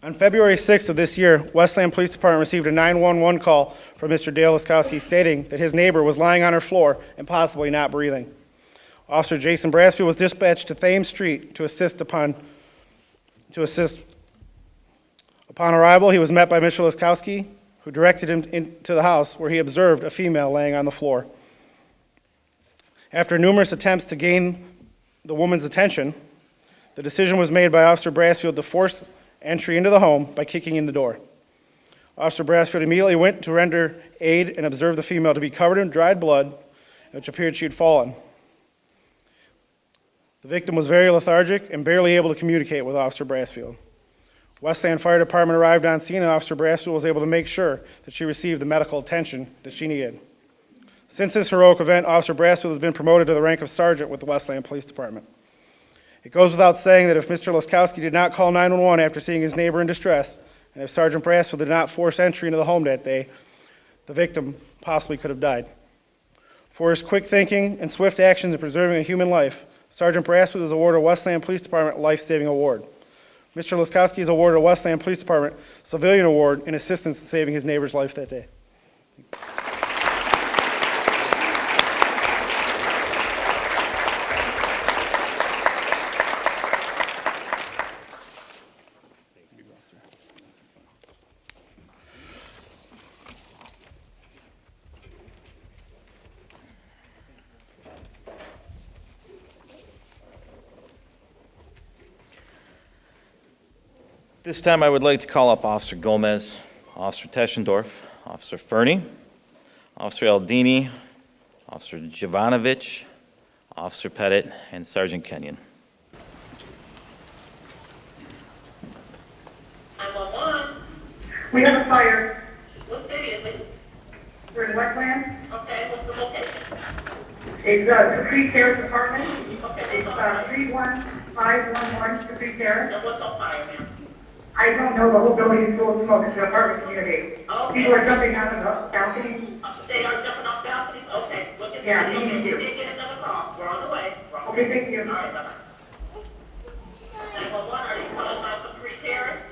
On February 6th of this year, Westland Police Department received a 911 call from Mr. Dale Laskowski stating that his neighbor was lying on her floor and possibly not breathing. Officer Jason Brassfield was dispatched to Thames Street to assist. Upon arrival, he was met by Mr. Laskowski, who directed him into the house where he observed a female laying on the floor. After numerous attempts to gain the woman's attention, the decision was made by Officer Brassfield to force entry into the home by kicking in the door. Officer Brassfield immediately went to render aid and observed the female to be covered in dried blood, which appeared she had fallen. The victim was very lethargic and barely able to communicate with Officer Brassfield. Westland Fire Department arrived on scene and Officer Brassfield was able to make sure that she received the medical attention that she needed. Since this heroic event, Officer Brassfield has been promoted to the rank of sergeant with the Westland Police Department. It goes without saying that if Mr. Laskowski did not call 911 after seeing his neighbor in distress, and if Sergeant Brassfield did not force entry into the home that day, the victim possibly could have died. For his quick thinking and swift actions in preserving a human life, Sergeant Brassfield is awarded a Westland Police Department Life-Saving Award. Mr. Laskowski is awarded a Westland Police Department Civilian Award in assistance in saving his neighbor's life that day. This time I would like to call up Officer Gomez, Officer Teschendorf, Officer Fernie, Officer Aldini, Officer Jovanovich, Officer Pettit, and Sergeant Kenyon. 911. We have a fire. What city is it? We're in Wetland. Okay, what's the location? It's Capri Terrace Apartment. Okay, It's 31511 Capri Terrace. and what's on fire, ma'am? I don't know, the whole building is full of smoke. It's an apartment community. Okay. People are jumping out of the balcony. They are jumping off balconies? Okay, look at Yeah, that. thank you. You did get another call. We're on the way. We're on the Okay, way. thank you. All right, bye-bye. 911, are you calling about Capri Terrace?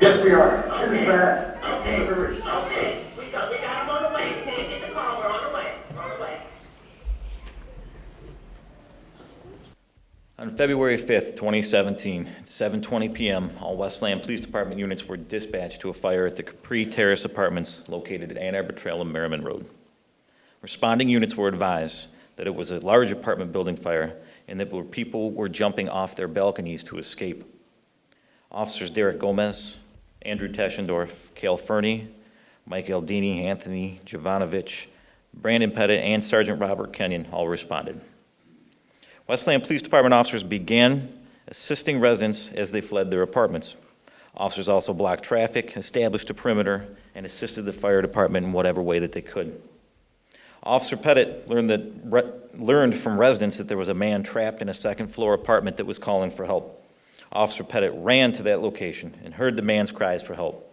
Yes, we are. Okay. This is bad. Okay, okay. We got him on the way. We didn't get the call. We're on the way. We're on the way. On February 5th, 2017, at 7:20 p.m., all Westland Police Department units were dispatched to a fire at the Capri Terrace Apartments located at Ann Arbor Trail and Merriman Road. Responding units were advised that it was a large apartment building fire and that people were jumping off their balconies to escape. Officers Derek Gomez, Andrew Teschendorf, Cale Fernie, Mike Aldini, Anthony Jovanovich, Brandon Pettit, and Sergeant Robert Kenyon all responded. Westland Police Department officers began assisting residents as they fled their apartments. Officers also blocked traffic, established a perimeter, and assisted the fire department in whatever way that they could. Officer Pettit learned from residents that there was a man trapped in a second-floor apartment that was calling for help. Officer Pettit ran to that location and heard the man's cries for help.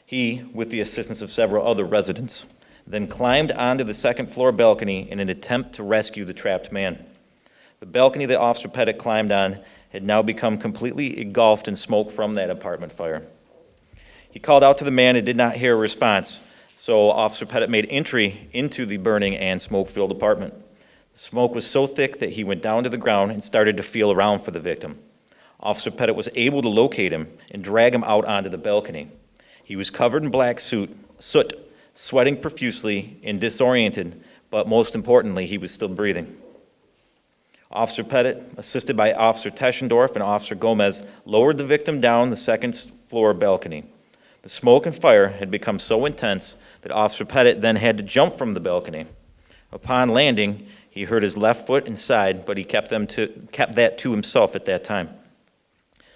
He, with the assistance of several other residents, then climbed onto the second-floor balcony in an attempt to rescue the trapped man. The balcony that Officer Pettit climbed on had now become completely engulfed in smoke from that apartment fire. He called out to the man and did not hear a response, so Officer Pettit made entry into the burning and smoke-filled apartment. The smoke was so thick that he went down to the ground and started to feel around for the victim. Officer Pettit was able to locate him and drag him out onto the balcony. He was covered in black soot, sweating profusely and disoriented, but most importantly, he was still breathing. Officer Pettit, assisted by Officer Teschendorf and Officer Gomez, lowered the victim down the second-floor balcony. The smoke and fire had become so intense that Officer Pettit then had to jump from the balcony. Upon landing, he hurt his left foot and side, but he kept that to himself at that time.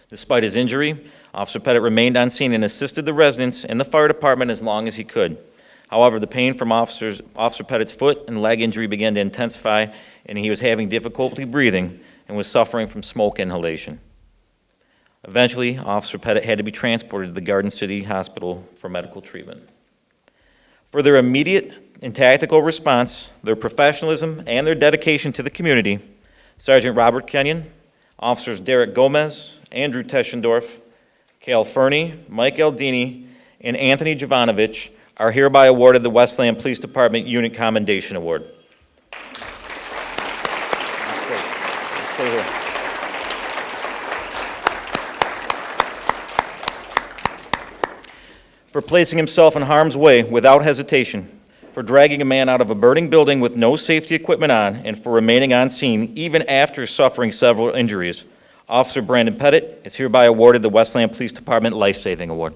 Despite his injury, Officer Pettit remained on scene and assisted the residents and the fire department as long as he could. However, the pain from Officer Pettit's foot and leg injury began to intensify, and he was having difficulty breathing and was suffering from smoke inhalation. Eventually, Officer Pettit had to be transported to the Garden City Hospital for medical treatment. For their immediate and tactical response, their professionalism, and their dedication to the community, Sergeant Robert Kenyon, Officers Derek Gomez, Andrew Teschendorf, Cale Fernie, Mike Aldini, and Anthony Jovanovich are hereby awarded the Westland Police Department Unit Commendation Award. Stay here. For placing himself in harm's way without hesitation, for dragging a man out of a burning building with no safety equipment on, and for remaining on scene even after suffering several injuries, Officer Brandon Pettit is hereby awarded the Westland Police Department Life Saving Award.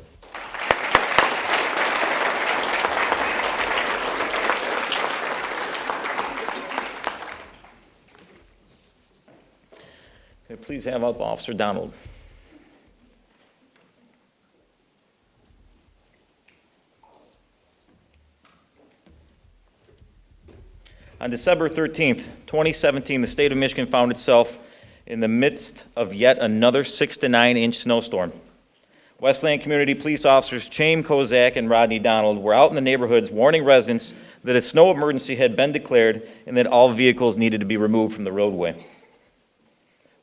Could I please have up Officer Donald? On December 13th, 2017, the state of Michigan found itself in the midst of yet another 6 to 9 inch snowstorm. Westland Community Police Officers Chaim Kozak and Rodney Donald were out in the neighborhoods warning residents that a snow emergency had been declared and that all vehicles needed to be removed from the roadway.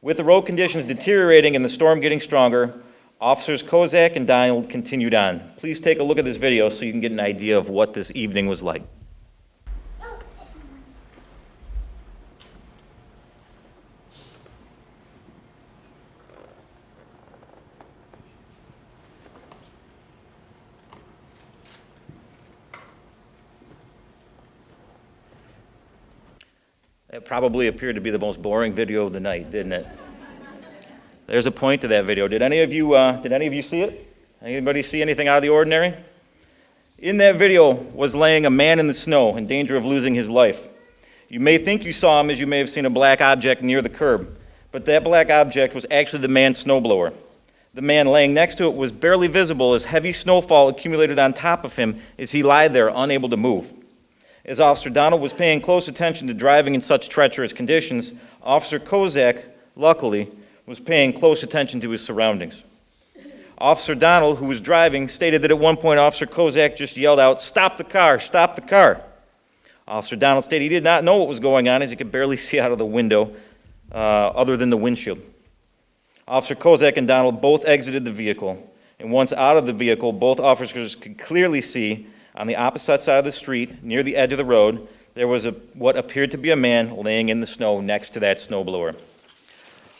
With the road conditions deteriorating and the storm getting stronger, Officers Kozak and Donald continued on. Please take a look at this video so you can get an idea of what this evening was like. It probably appeared to be the most boring video of the night, didn't it? There's a point to that video. Did any of you see it? Anybody see anything out of the ordinary? In that video was laying a man in the snow in danger of losing his life. You may think you saw him as you may have seen a black object near the curb, but that black object was actually the man's snowblower. The man laying next to it was barely visible as heavy snowfall accumulated on top of him as he lay there unable to move. As Officer Donald was paying close attention to driving in such treacherous conditions, Officer Kozak, luckily, was paying close attention to his surroundings. Officer Donald, who was driving, stated that at one point Officer Kozak just yelled out, "Stop the car, stop the car." Officer Donald stated he did not know what was going on as he could barely see out of the window other than the windshield. Officer Kozak and Donald both exited the vehicle, and once out of the vehicle, both officers could clearly see on the opposite side of the street, near the edge of the road, there was what appeared to be a man laying in the snow next to that snowblower.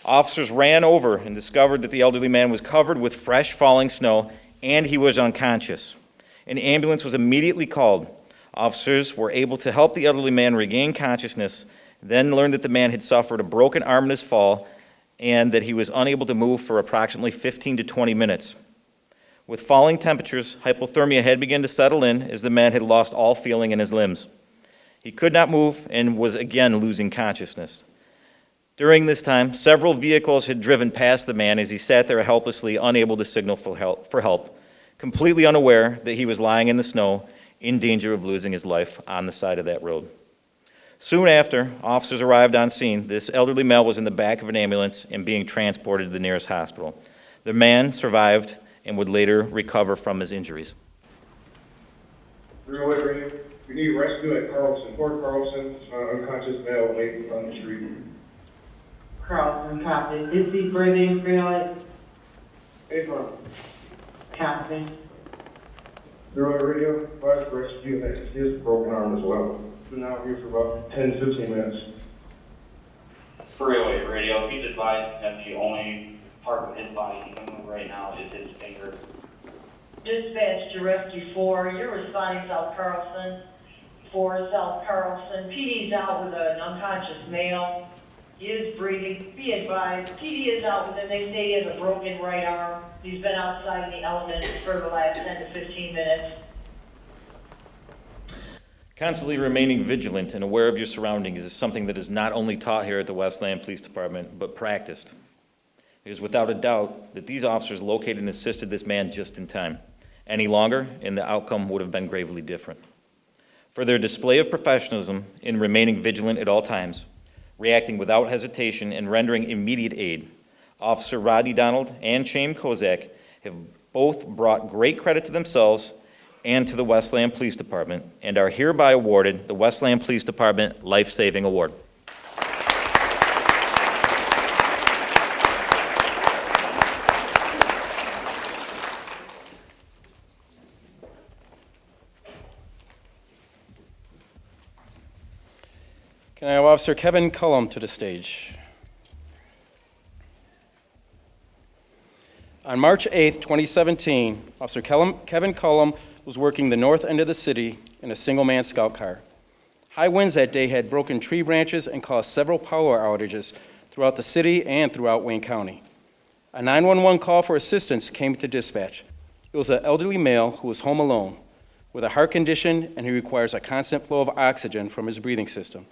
Officers ran over and discovered that the elderly man was covered with fresh falling snow and he was unconscious. An ambulance was immediately called. Officers were able to help the elderly man regain consciousness, then learned that the man had suffered a broken arm in his fall and that he was unable to move for approximately 15 to 20 minutes. With falling temperatures, hypothermia had begun to settle in as the man had lost all feeling in his limbs. He could not move and was again losing consciousness. During this time, several vehicles had driven past the man as he sat there helplessly, unable to signal for help, completely unaware that he was lying in the snow, in danger of losing his life on the side of that road. Soon after, officers arrived on scene. This elderly male was in the back of an ambulance and being transported to the nearest hospital. The man survived and would later recover from his injuries. We need rescue at Carlson, Fort Carlson, unconscious male laying on the street. Carlson, copy. Is he breathing freely? Affirm. Copy. Zero radio, fire rescue, and he has a broken arm as well. Been out here for about 10 to 15 minutes. Freeway radio, he's advised that the only part of his body he can move right now is his finger. Dispatch to Rescue 4, you're responding South Carlson. 4 South Carlson. PD's out with an unconscious male. He is breathing. Be advised, PD is out with him. They say he has a broken right arm. He's been outside in the elements for the last 10 to 15 minutes. Constantly remaining vigilant and aware of your surroundings is something that is not only taught here at the Westland Police Department, but practiced. It is without a doubt that these officers located and assisted this man just in time. Any longer, and the outcome would have been gravely different. For their display of professionalism in remaining vigilant at all times, reacting without hesitation and rendering immediate aid, Officer Rodney Donald and Shane Kozak have both brought great credit to themselves and to the Westland Police Department, and are hereby awarded the Westland Police Department Life Saving Award. Can I have Officer Kevin Cullum to the stage? On March 8th, 2017, Officer Kevin Cullum was working the north end of the city in a single-man scout car. High winds that day had broken tree branches and caused several power outages throughout the city and throughout Wayne County. A 911 call for assistance came to dispatch. It was an elderly male who was home alone with a heart condition, and he requires a constant flow of oxygen from his breathing system.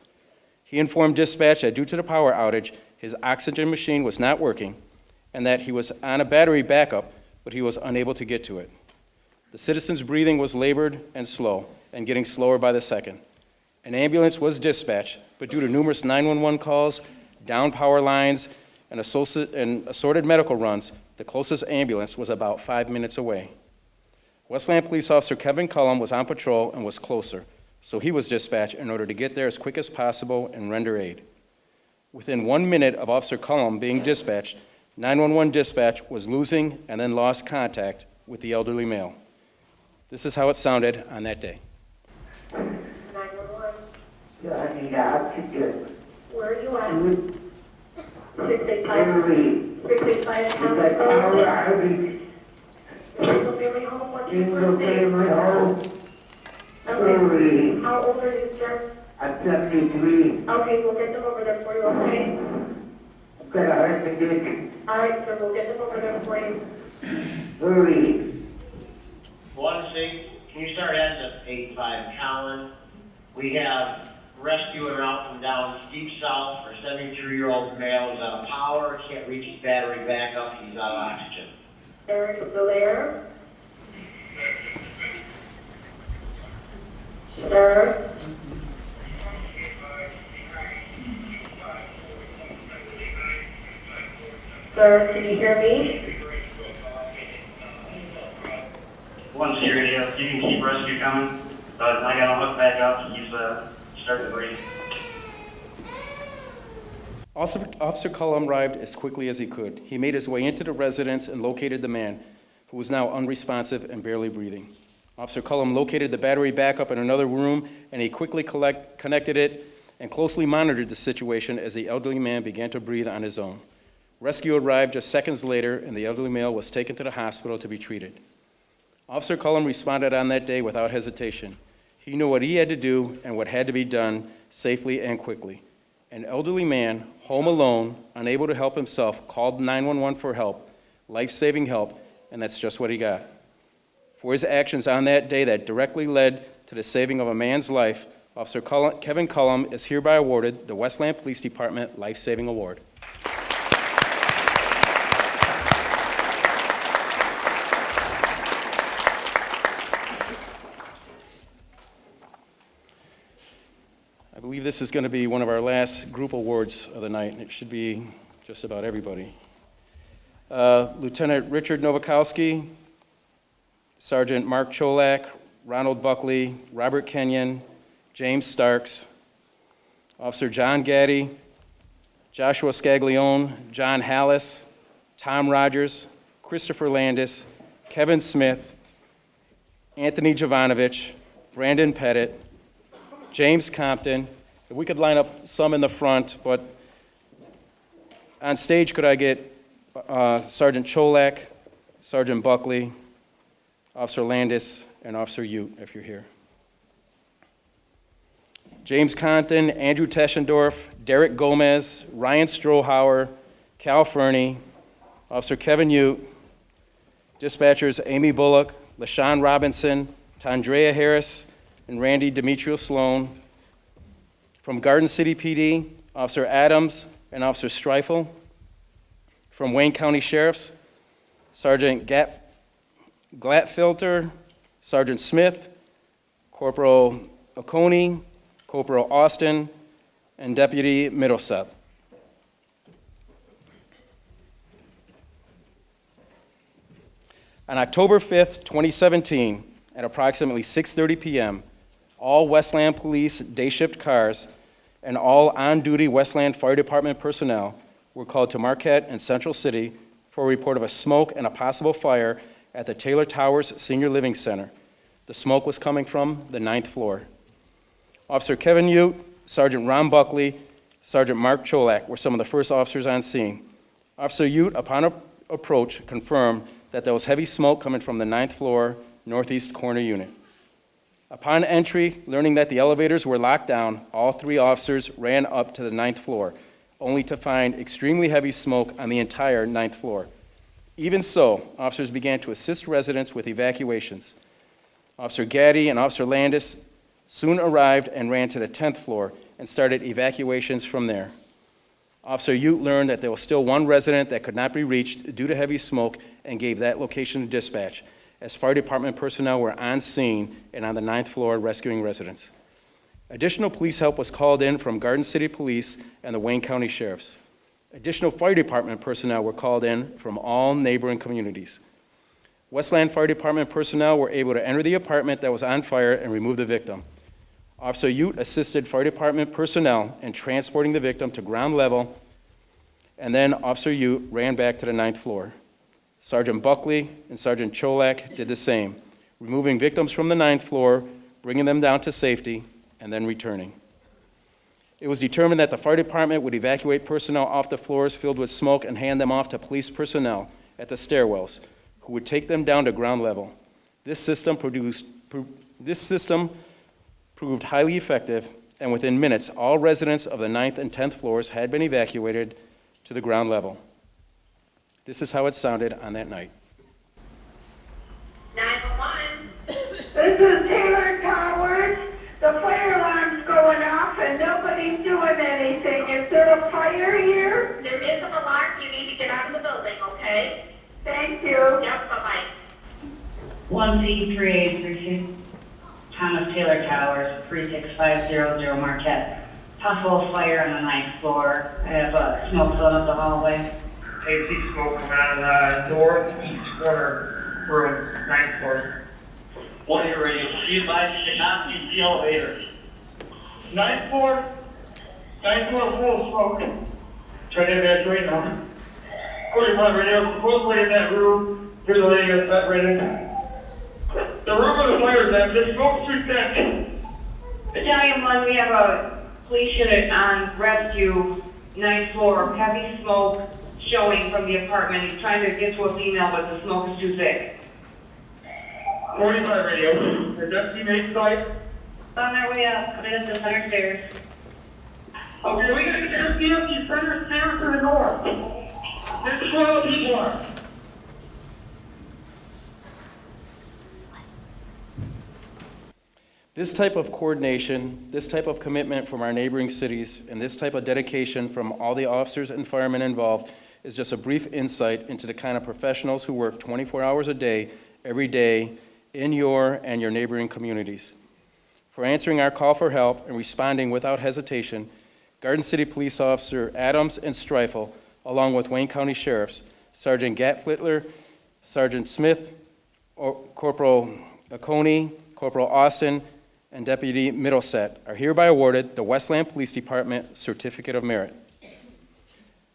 He informed dispatch that due to the power outage, his oxygen machine was not working and that he was on a battery backup, but he was unable to get to it. The citizen's breathing was labored and slow, and getting slower by the second. An ambulance was dispatched, but due to numerous 911 calls, down power lines, and assorted medical runs, the closest ambulance was about 5 minutes away. Westland Police Officer Kevin Cullum was on patrol and was closer, so he was dispatched in order to get there as quick as possible and render aid. Within 1 minute of Officer Cullum being dispatched, 911 dispatch was losing and then lost contact with the elderly male. This is how it sounded on that day. 911. Yeah, I need oxygen. Where are you at? 685. 685. Single family home. What's your first name? Single family home. Okay. How old are you, sir? I'm 73. Okay, we'll get them over there for you, okay? Alright, so we'll get them over there for you. 1-6, can you start at the 8-5 Colin? We have rescue en route from down deep south for 73-year-old male who's out of power, can't reach his battery backup, he's out of oxygen. Eric still there? Sir? Sir, can you hear me? 1-6 radio, you can keep rescue coming, but I got to hook back up and he's starting to breathe. Officer Cullum arrived as quickly as he could. He made his way into the residence and located the man, who was now unresponsive and barely breathing. Officer Cullum located the battery backup in another room, and he quickly connected it and closely monitored the situation as the elderly man began to breathe on his own. Rescue arrived just seconds later, and the elderly male was taken to the hospital to be treated. Officer Cullum responded on that day without hesitation. He knew what he had to do and what had to be done safely and quickly. An elderly man, home alone, unable to help himself, called 911 for help, life-saving help, and that's just what he got. For his actions on that day that directly led to the saving of a man's life, Officer Kevin Cullum is hereby awarded the Westland Police Department Life Saving Award. I believe this is going to be one of our last group awards of the night, and it should be just about everybody. Lieutenant Richard Nowakowski, Sergeant Mark Cholak, Ronald Buckley, Robert Kenyon, James Starks, Officer John Gaddy, Joshua Scaglione, John Hallis, Tom Rogers, Christopher Landis, Kevin Smith, Anthony Jovanovich, Brandon Pettit, James Compton. If we could line up some in the front, but on stage, could I get Sergeant Cholak, Sergeant Buckley, Officer Landis, and Officer Ute, if you're here. James Compton, Andrew Teschendorf, Derek Gomez, Ryan Strohauer, Cal Fernie, Officer Kevin Ute, dispatchers Amy Bullock, LaShawn Robinson, Tandrea Harris, and Randy Demetrio Sloan. From Garden City PD, Officer Adams and Officer Streifel. From Wayne County Sheriffs, Sergeant Glatfelter, Sergeant Smith, Corporal Oconee, Corporal Austin, and Deputy Middlesex. On October 5th, 2017, at approximately 6:30 p.m., all Westland Police day shift cars and all on-duty Westland Fire Department personnel were called to Marquette and Central City for a report of a smoke and a possible fire at the Taylor Towers Senior Living Center. The smoke was coming from the 9th floor. Officer Kevin Ute, Sergeant Ron Buckley, Sergeant Mark Cholak were some of the first officers on scene. Officer Ute, upon approach, confirmed that there was heavy smoke coming from the 9th floor northeast corner unit. Upon entry, learning that the elevators were locked down, all three officers ran up to the 9th floor, only to find extremely heavy smoke on the entire 9th floor. Even so, officers began to assist residents with evacuations. Officer Gaddy and Officer Landis soon arrived and ran to the 10th floor and started evacuations from there. Officer Ute learned that there was still one resident that could not be reached due to heavy smoke and gave that location to dispatch, as fire department personnel were on scene and on the 9th floor rescuing residents. Additional police help was called in from Garden City Police and the Wayne County Sheriffs. Additional fire department personnel were called in from all neighboring communities. Westland Fire Department personnel were able to enter the apartment that was on fire and remove the victim. Officer Ute assisted fire department personnel in transporting the victim to ground level, and then Officer Ute ran back to the 9th floor. Sergeant Buckley and Sergeant Cholak did the same, removing victims from the 9th floor, bringing them down to safety, and then returning. It was determined that the fire department would evacuate personnel off the floors filled with smoke and hand them off to police personnel at the stairwells, who would take them down to ground level. This system proved highly effective, and within minutes, all residents of the 9th and 10th floors had been evacuated to the ground level. This is how it sounded on that night. 911. This is Taylor Towers. The fire alarm's going off and nobody's doing anything. Is there a fire here? There is an alarm. You need to get out of the building, okay? Thank you. Yep, bye-bye. 1C3832, Thomas Taylor Towers, 36500 Marquette. Possible fire on the 9th floor. I have smoke filling up the hallway. AC smoke coming out of the northeast corner room, 9th floor. One year radio, be advised you cannot use the elevator. 9th floor full of smoke. Try to evacuate now. 45 radio, closely in that room. Here's the lady that's separated. The room where the fire's at, the smoke's too thick. Battalion 1, we have a police unit on rescue, 9th floor, heavy smoke showing from the apartment. He's trying to get to a female, but the smoke is too thick. 45 radio, the deputy mate site. On their way up, coming up the center stairs. Okay, we gotta get the empty center stairs to the north. There's 12 people on. This type of coordination, this type of commitment from our neighboring cities, and this type of dedication from all the officers and firemen involved is just a brief insight into the kind of professionals who work 24 hours a day, every day, in your and your neighboring communities. For answering our call for help and responding without hesitation, Garden City Police Officer Adams and Streifel, along with Wayne County Sheriffs, Sergeant Gatflittler, Sergeant Smith, Corporal Coney, Corporal Austin, and Deputy Middleset are hereby awarded the Westland Police Department Certificate of Merit.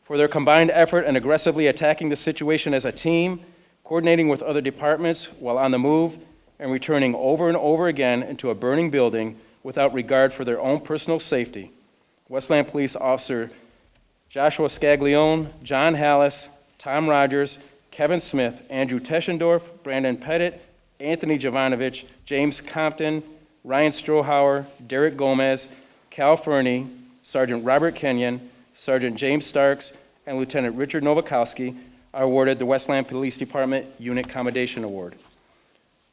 For their combined effort in aggressively attacking the situation as a team, coordinating with other departments while on the move, and returning over and over again into a burning building without regard for their own personal safety, Westland Police Officer Joshua Scaglione, John Hallis, Tom Rogers, Kevin Smith, Andrew Teschendorf, Brandon Pettit, Anthony Jovanovich, James Compton, Ryan Strohauer, Derek Gomez, Cal Fernie, Sergeant Robert Kenyon, Sergeant James Starks, and Lieutenant Richard Novakowski are awarded the Westland Police Department Unit Commendation Award.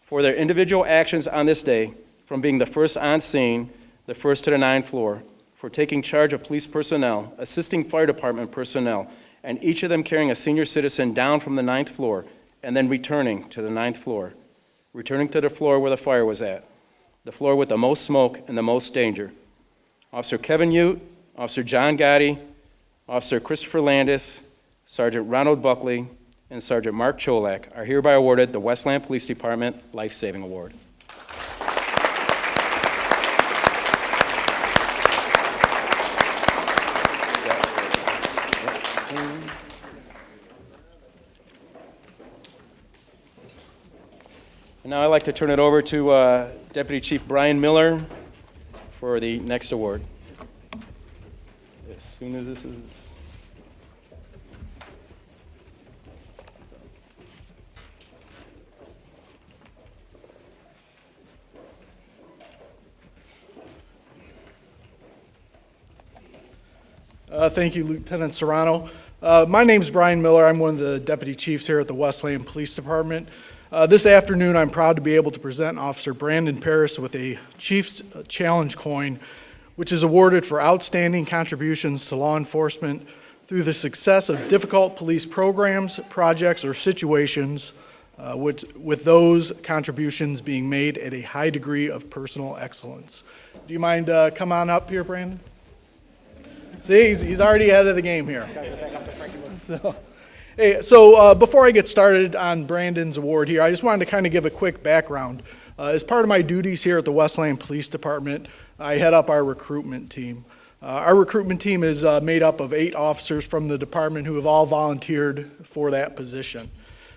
For their individual actions on this day, from being the first on scene, the first to the 9th floor, for taking charge of police personnel, assisting fire department personnel, and each of them carrying a senior citizen down from the 9th floor, and then returning to the 9th floor, returning to the floor where the fire was at, the floor with the most smoke and the most danger. Officer Kevin Ute, Officer John Gotti, Officer Christopher Landis, Sergeant Ronald Buckley, and Sergeant Mark Cholak are hereby awarded the Westland Police Department Life Saving Award. And now I'd like to turn it over to Deputy Chief Brian Miller for the next award. As soon as this is... Thank you, Lieutenant Serrano. My name's Brian Miller. I'm one of the deputy chiefs here at the Westland Police Department. This afternoon, I'm proud to be able to present Officer Brandon Paris with a Chief's Challenge coin, which is awarded for outstanding contributions to law enforcement through the success of difficult police programs, projects, or situations, with those contributions being made at a high degree of personal excellence. Do you mind come on up here, Brandon? See, he's already ahead of the game here. So before I get started on Brandon's award here, I just wanted to kind of give a quick background. As part of my duties here at the Westland Police Department, I head up our recruitment team. Our recruitment team is made up of 8 officers from the department who have all volunteered for that position.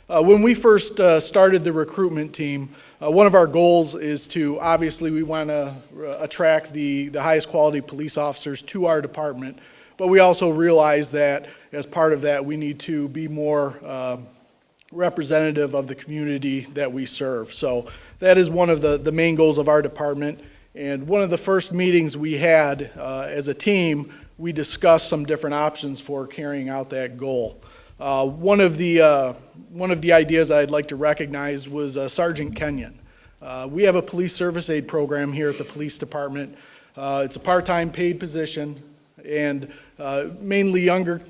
When we first started the recruitment team, one of our goals is to, obviously, we want to attract the highest quality police officers to our department, but we also realize that as part of that, we need to be more representative of the community that we serve. So that is one of the main goals of our department. And one of the first meetings we had as a team we discussed some different options for carrying out that goal. One of the ideas I'd like to recognize was Sergeant Kenyon. We have a police service aid program here at the police department. It's a part-time paid position, and mainly younger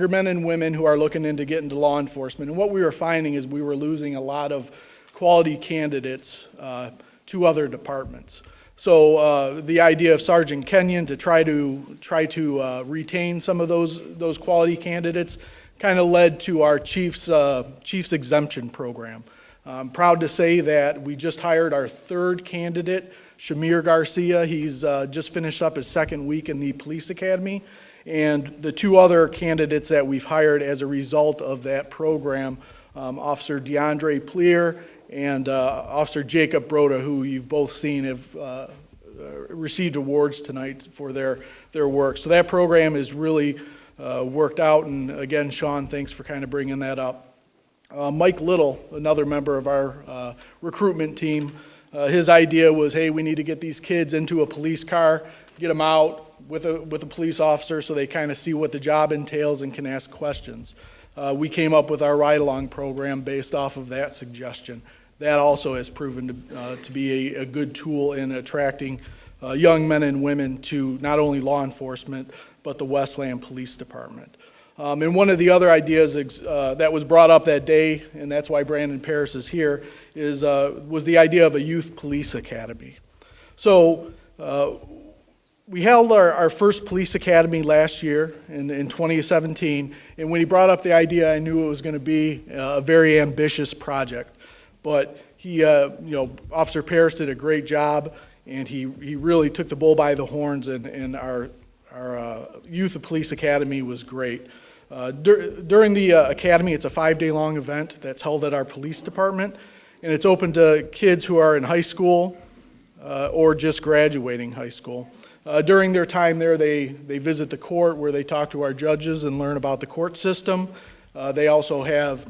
men and women who are looking to get into law enforcement. And what we were finding is we were losing a lot of quality candidates to other departments. So the idea of Sergeant Kenyon to try to retain some of those quality candidates kind of led to our chief's exemption program. I'm proud to say that we just hired our third candidate, Shamir Garcia. He's just finished up his second week in the police academy. And the two other candidates that we've hired as a result of that program, Officer DeAndre Pleer and Officer Jacob Broda, who you've both seen have received awards tonight for their work. So that program has really worked out. And again, Sean, thanks for kind of bringing that up. Mike Little, another member of our recruitment team, his idea was, hey, we need to get these kids into a police car, get them out with a police officer so they kind of see what the job entails and can ask questions. We came up with our ride-along program based off of that suggestion. That also has proven to be a good tool in attracting young men and women to not only law enforcement, but the Westland Police Department. And one of the other ideas that was brought up that day, and that's why Brandon Paris is here, was the idea of a youth police academy. So we held our first police academy last year in 2017, and when he brought up the idea, I knew it was going to be a very ambitious project. But he, Officer Paris did a great job, and he really took the bull by the horns, and our Youth Police Academy was great. During the academy, it's a 5-day-long event that's held at our police department, and it's open to kids who are in high school or just graduating high school. During their time there, they visit the court where they talk to our judges and learn about the court system. They also have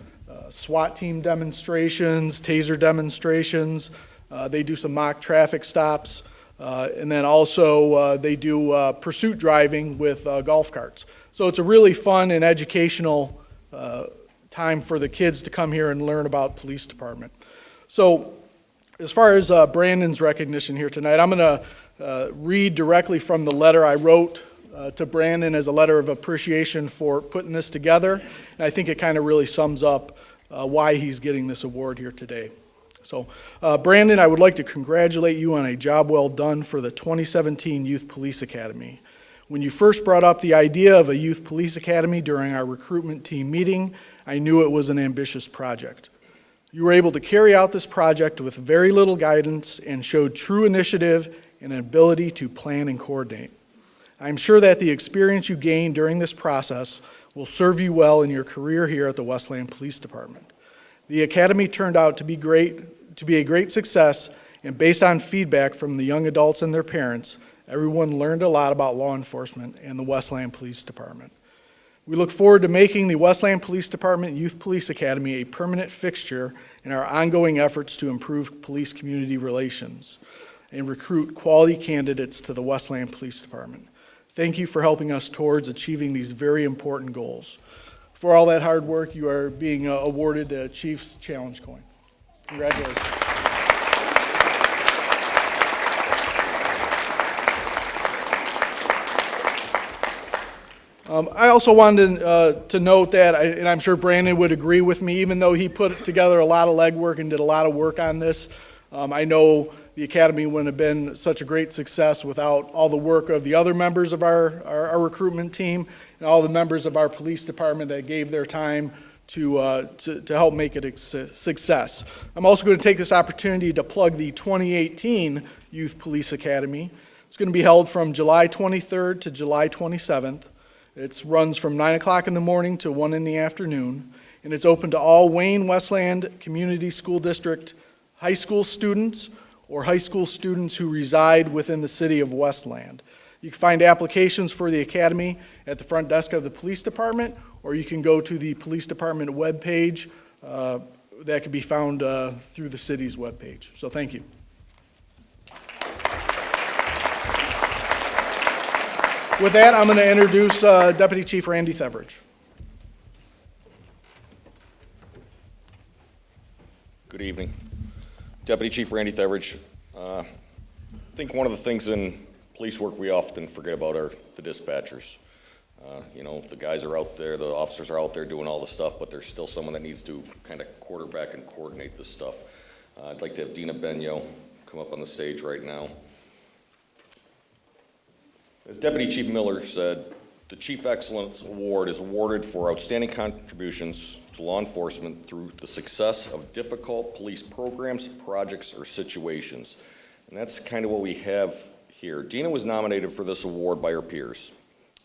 SWAT team demonstrations, taser demonstrations. They do some mock traffic stops. And then also they do pursuit driving with golf carts. So it's a really fun and educational time for the kids to come here and learn about police department. So as far as Brandon's recognition here tonight, I'm going to read directly from the letter I wrote to Brandon as a letter of appreciation for putting this together. And I think it kind of really sums up why he's getting this award here today. So, Brandon, I would like to congratulate you on a job well done for the 2017 Youth Police Academy. When you first brought up the idea of a Youth Police Academy during our recruitment team meeting, I knew it was an ambitious project. You were able to carry out this project with very little guidance and showed true initiative and an ability to plan and coordinate. I'm sure that the experience you gained during this process will serve you well in your career here at the Westland Police Department. The Academy turned out to be a great success, and based on feedback from the young adults and their parents, everyone learned a lot about law enforcement and the Westland Police Department. We look forward to making the Westland Police Department Youth Police Academy a permanent fixture in our ongoing efforts to improve police-community relations and recruit quality candidates to the Westland Police Department. Thank you for helping us towards achieving these very important goals. For all that hard work, you are being awarded the Chief's Challenge Coin. Congratulations. I also wanted to note that, and I'm sure Brandon would agree with me, even though he put together a lot of legwork and did a lot of work on this, I know the Academy wouldn't have been such a great success without all the work of the other members of our recruitment team and all the members of our police department that gave their time to help make it a success. I'm also going to take this opportunity to plug the 2018 Youth Police Academy. It's going to be held from July 23rd to July 27th. It runs from 9 o'clock in the morning to 1 in the afternoon, and it's open to all Wayne Westland Community School District high school students or high school students who reside within the city of Westland. You can find applications for the Academy at the front desk of the police department, or you can go to the police department webpage that can be found through the city's webpage. So thank you. With that, I'm going to introduce Deputy Chief Randy Theveridge. Good evening. Deputy Chief Randy Theveridge. I think one of the things in police work we often forget about are the dispatchers. You know, the guys are out there, the officers are out there doing all the stuff, but there's still someone that needs to kind of quarterback and coordinate this stuff. I'd like to have Dina Benyo come up on the stage right now. As Deputy Chief Miller said, the Chief Excellence Award is awarded for outstanding contributions to law enforcement through the success of difficult police programs, projects, or situations. And that's kind of what we have here. Dina was nominated for this award by her peers.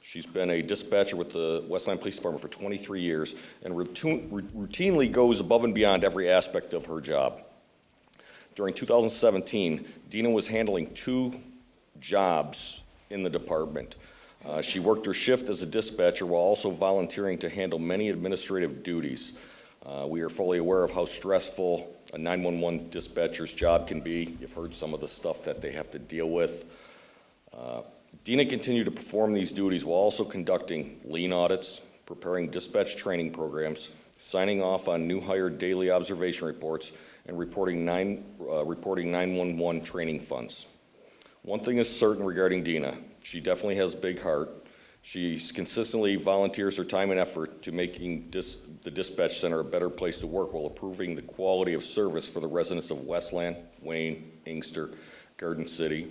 She's been a dispatcher with the Westland Police Department for 23 years and routinely goes above and beyond every aspect of her job. During 2017, Dina was handling 2 jobs in the department. She worked her shift as a dispatcher while also volunteering to handle many administrative duties. We are fully aware of how stressful a 911 dispatcher's job can be. You've heard some of the stuff that they have to deal with. Dina continued to perform these duties while also conducting lean audits, preparing dispatch training programs, signing off on new hire daily observation reports, and reporting 911 training funds. One thing is certain regarding Dina. She definitely has a big heart. She consistently volunteers her time and effort to making the dispatch center a better place to work while improving the quality of service for the residents of Westland, Wayne, Inkster, Garden City.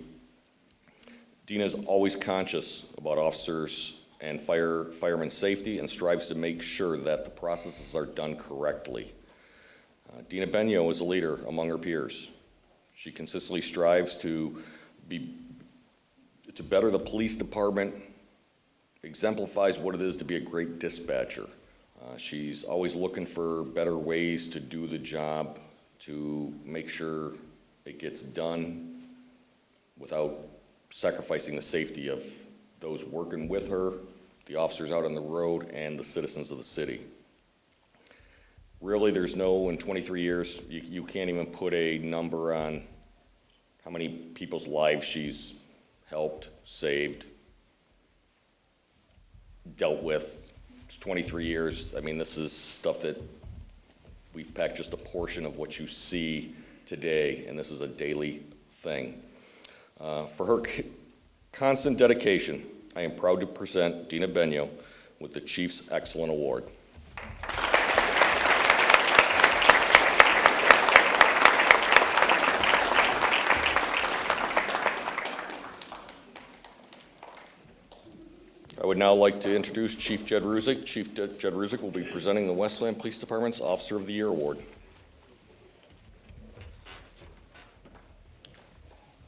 Dina is always conscious about officers and firemen's safety and strives to make sure that the processes are done correctly. Dina Benyo is a leader among her peers. She consistently strives to better the police department, exemplifies what it is to be a great dispatcher. She's always looking for better ways to do the job, to make sure it gets done without sacrificing the safety of those working with her, the officers out on the road, and the citizens of the city. Really, there's no, in 23 years, you can't even put a number on how many people's lives she's helped, saved, dealt with. It's 23 years. I mean, this is stuff that we've packed just a portion of what you see today, and this is a daily thing. For her constant dedication, I am proud to present Dina Benyo with the Chief's Excellent Award. I would now like to introduce Chief Jed Ruzick. Chief Jed Ruzick will be presenting the Westland Police Department's Officer of the Year Award.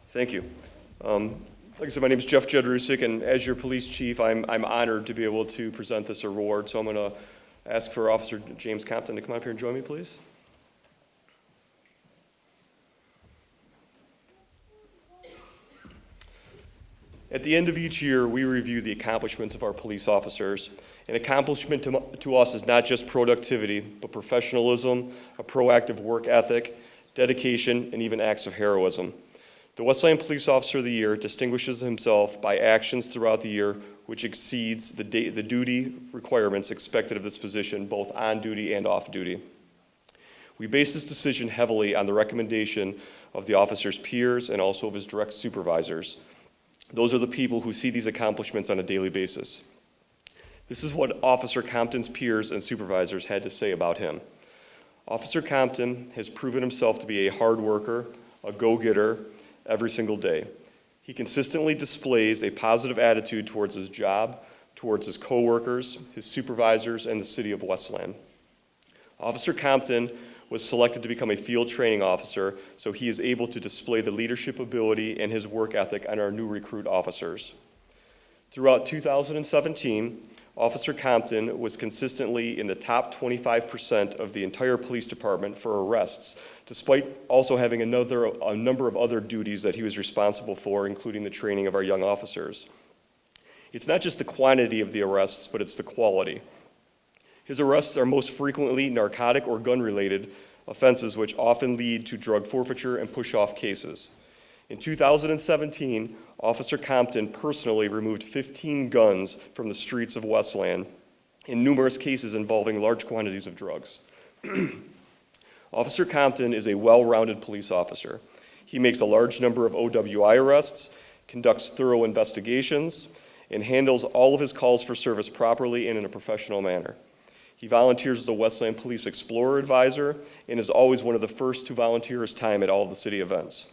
Thank you. Like I said, my name is Jeff Jed Ruzick, and as your police chief, I'm honored to be able to present this award. So I'm going to ask for Officer James Compton to come up here and join me, please. At the end of each year, we review the accomplishments of our police officers. An accomplishment to us is not just productivity, but professionalism, a proactive work ethic, dedication, and even acts of heroism. The Westland Police Officer of the Year distinguishes himself by actions throughout the year which exceeds the duty requirements expected of this position, both on duty and off duty. We base this decision heavily on the recommendation of the officer's peers and also of his direct supervisors. Those are the people who see these accomplishments on a daily basis. This is what Officer Compton's peers and supervisors had to say about him. Officer Compton has proven himself to be a hard worker, a go-getter, every single day. He consistently displays a positive attitude towards his job, towards his coworkers, his supervisors, and the city of Westland. Officer Compton was selected to become a field training officer, so he is able to display the leadership ability and his work ethic on our new recruit officers. Throughout 2017, Officer Compton was consistently in the top 25% of the entire police department for arrests, despite also having a number of other duties that he was responsible for, including the training of our young officers. It's not just the quantity of the arrests, but it's the quality. His arrests are most frequently narcotic or gun-related offenses, which often lead to drug forfeiture and push-off cases. In 2017, Officer Compton personally removed 15 guns from the streets of Westland in numerous cases involving large quantities of drugs. Officer Compton is a well-rounded police officer. He makes a large number of OWI arrests, conducts thorough investigations, and handles all of his calls for service properly and in a professional manner. He volunteers as a Westland Police Explorer Advisor and is always one of the first to volunteer his time at all of the city events.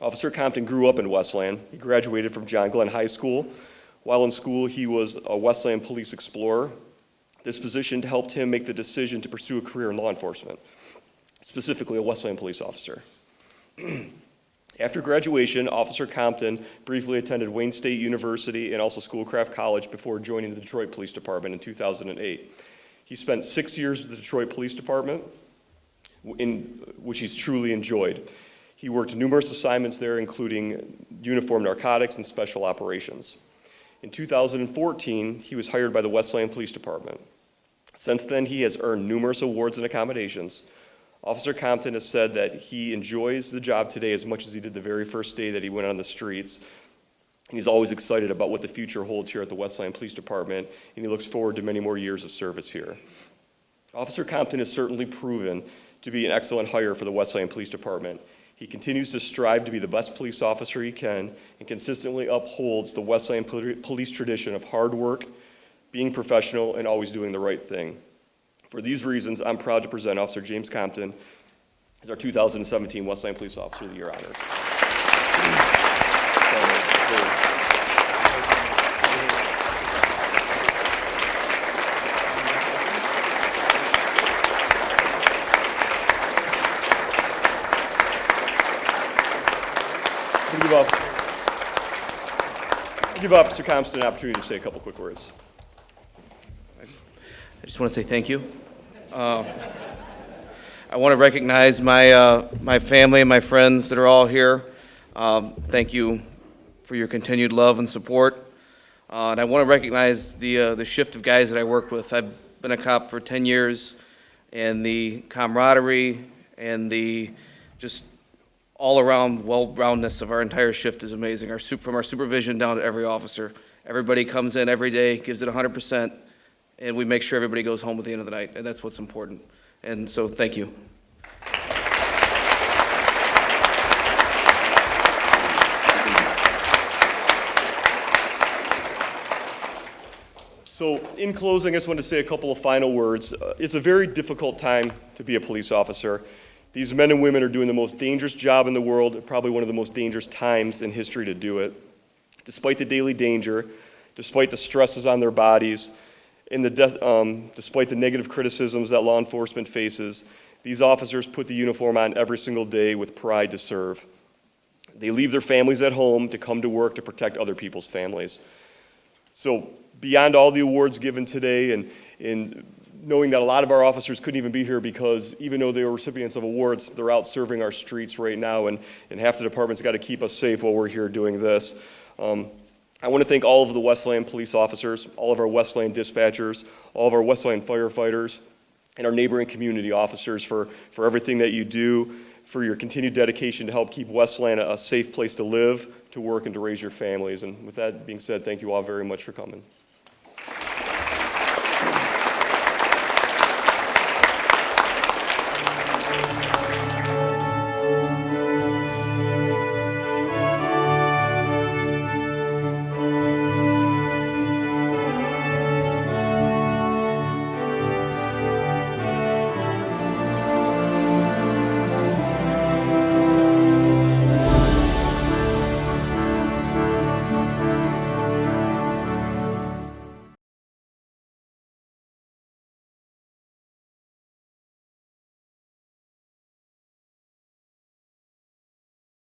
Officer Compton grew up in Westland. He graduated from John Glenn High School. While in school, he was a Westland Police Explorer. This position helped him make the decision to pursue a career in law enforcement, specifically a Westland police officer. After graduation, Officer Compton briefly attended Wayne State University and also Schoolcraft College before joining the Detroit Police Department in 2008. He spent 6 years with the Detroit Police Department, in which he's truly enjoyed. He worked numerous assignments there, including uniform narcotics and special operations. In 2014, he was hired by the Westland Police Department. Since then, he has earned numerous awards and accommodations. Officer Compton has said that he enjoys the job today as much as he did the very first day that he went on the streets. He's always excited about what the future holds here at the Westland Police Department, and he looks forward to many more years of service here. Officer Compton has certainly proven to be an excellent hire for the Westland Police Department. He continues to strive to be the best police officer he can and consistently upholds the Westland police tradition of hard work, being professional, and always doing the right thing. For these reasons, I'm proud to present Officer James Compton as our 2017 Westland Police Officer of the Year honor. Give Officer Compton an opportunity to say a couple quick words. I just want to say thank you. I want to recognize my family and my friends that are all here. Thank you for your continued love and support. And I want to recognize the shift of guys that I worked with. I've been a cop for 10 years, and the camaraderie and the just all-around well-roundness of our entire shift is amazing. From our supervision down to every officer. Everybody comes in every day, gives it 100%, and we make sure everybody goes home at the end of the night, and that's what's important. And so, thank you. So, in closing, I just want to say a couple of final words. It's a very difficult time to be a police officer. These men and women are doing the most dangerous job in the world, probably one of the most dangerous times in history to do it. Despite the daily danger, despite the stresses on their bodies, and despite the negative criticisms that law enforcement faces, these officers put the uniform on every single day with pride to serve. They leave their families at home to come to work to protect other people's families. So beyond all the awards given today and knowing that a lot of our officers couldn't even be here because even though they were recipients of awards, they're out serving our streets right now, and half the department's got to keep us safe while we're here doing this. I want to thank all of the Westland police officers, all of our Westland dispatchers, all of our Westland firefighters, and our neighboring community officers for everything that you do, for your continued dedication to help keep Westland a safe place to live, to work, and to raise your families. And with that being said, thank you all very much for coming.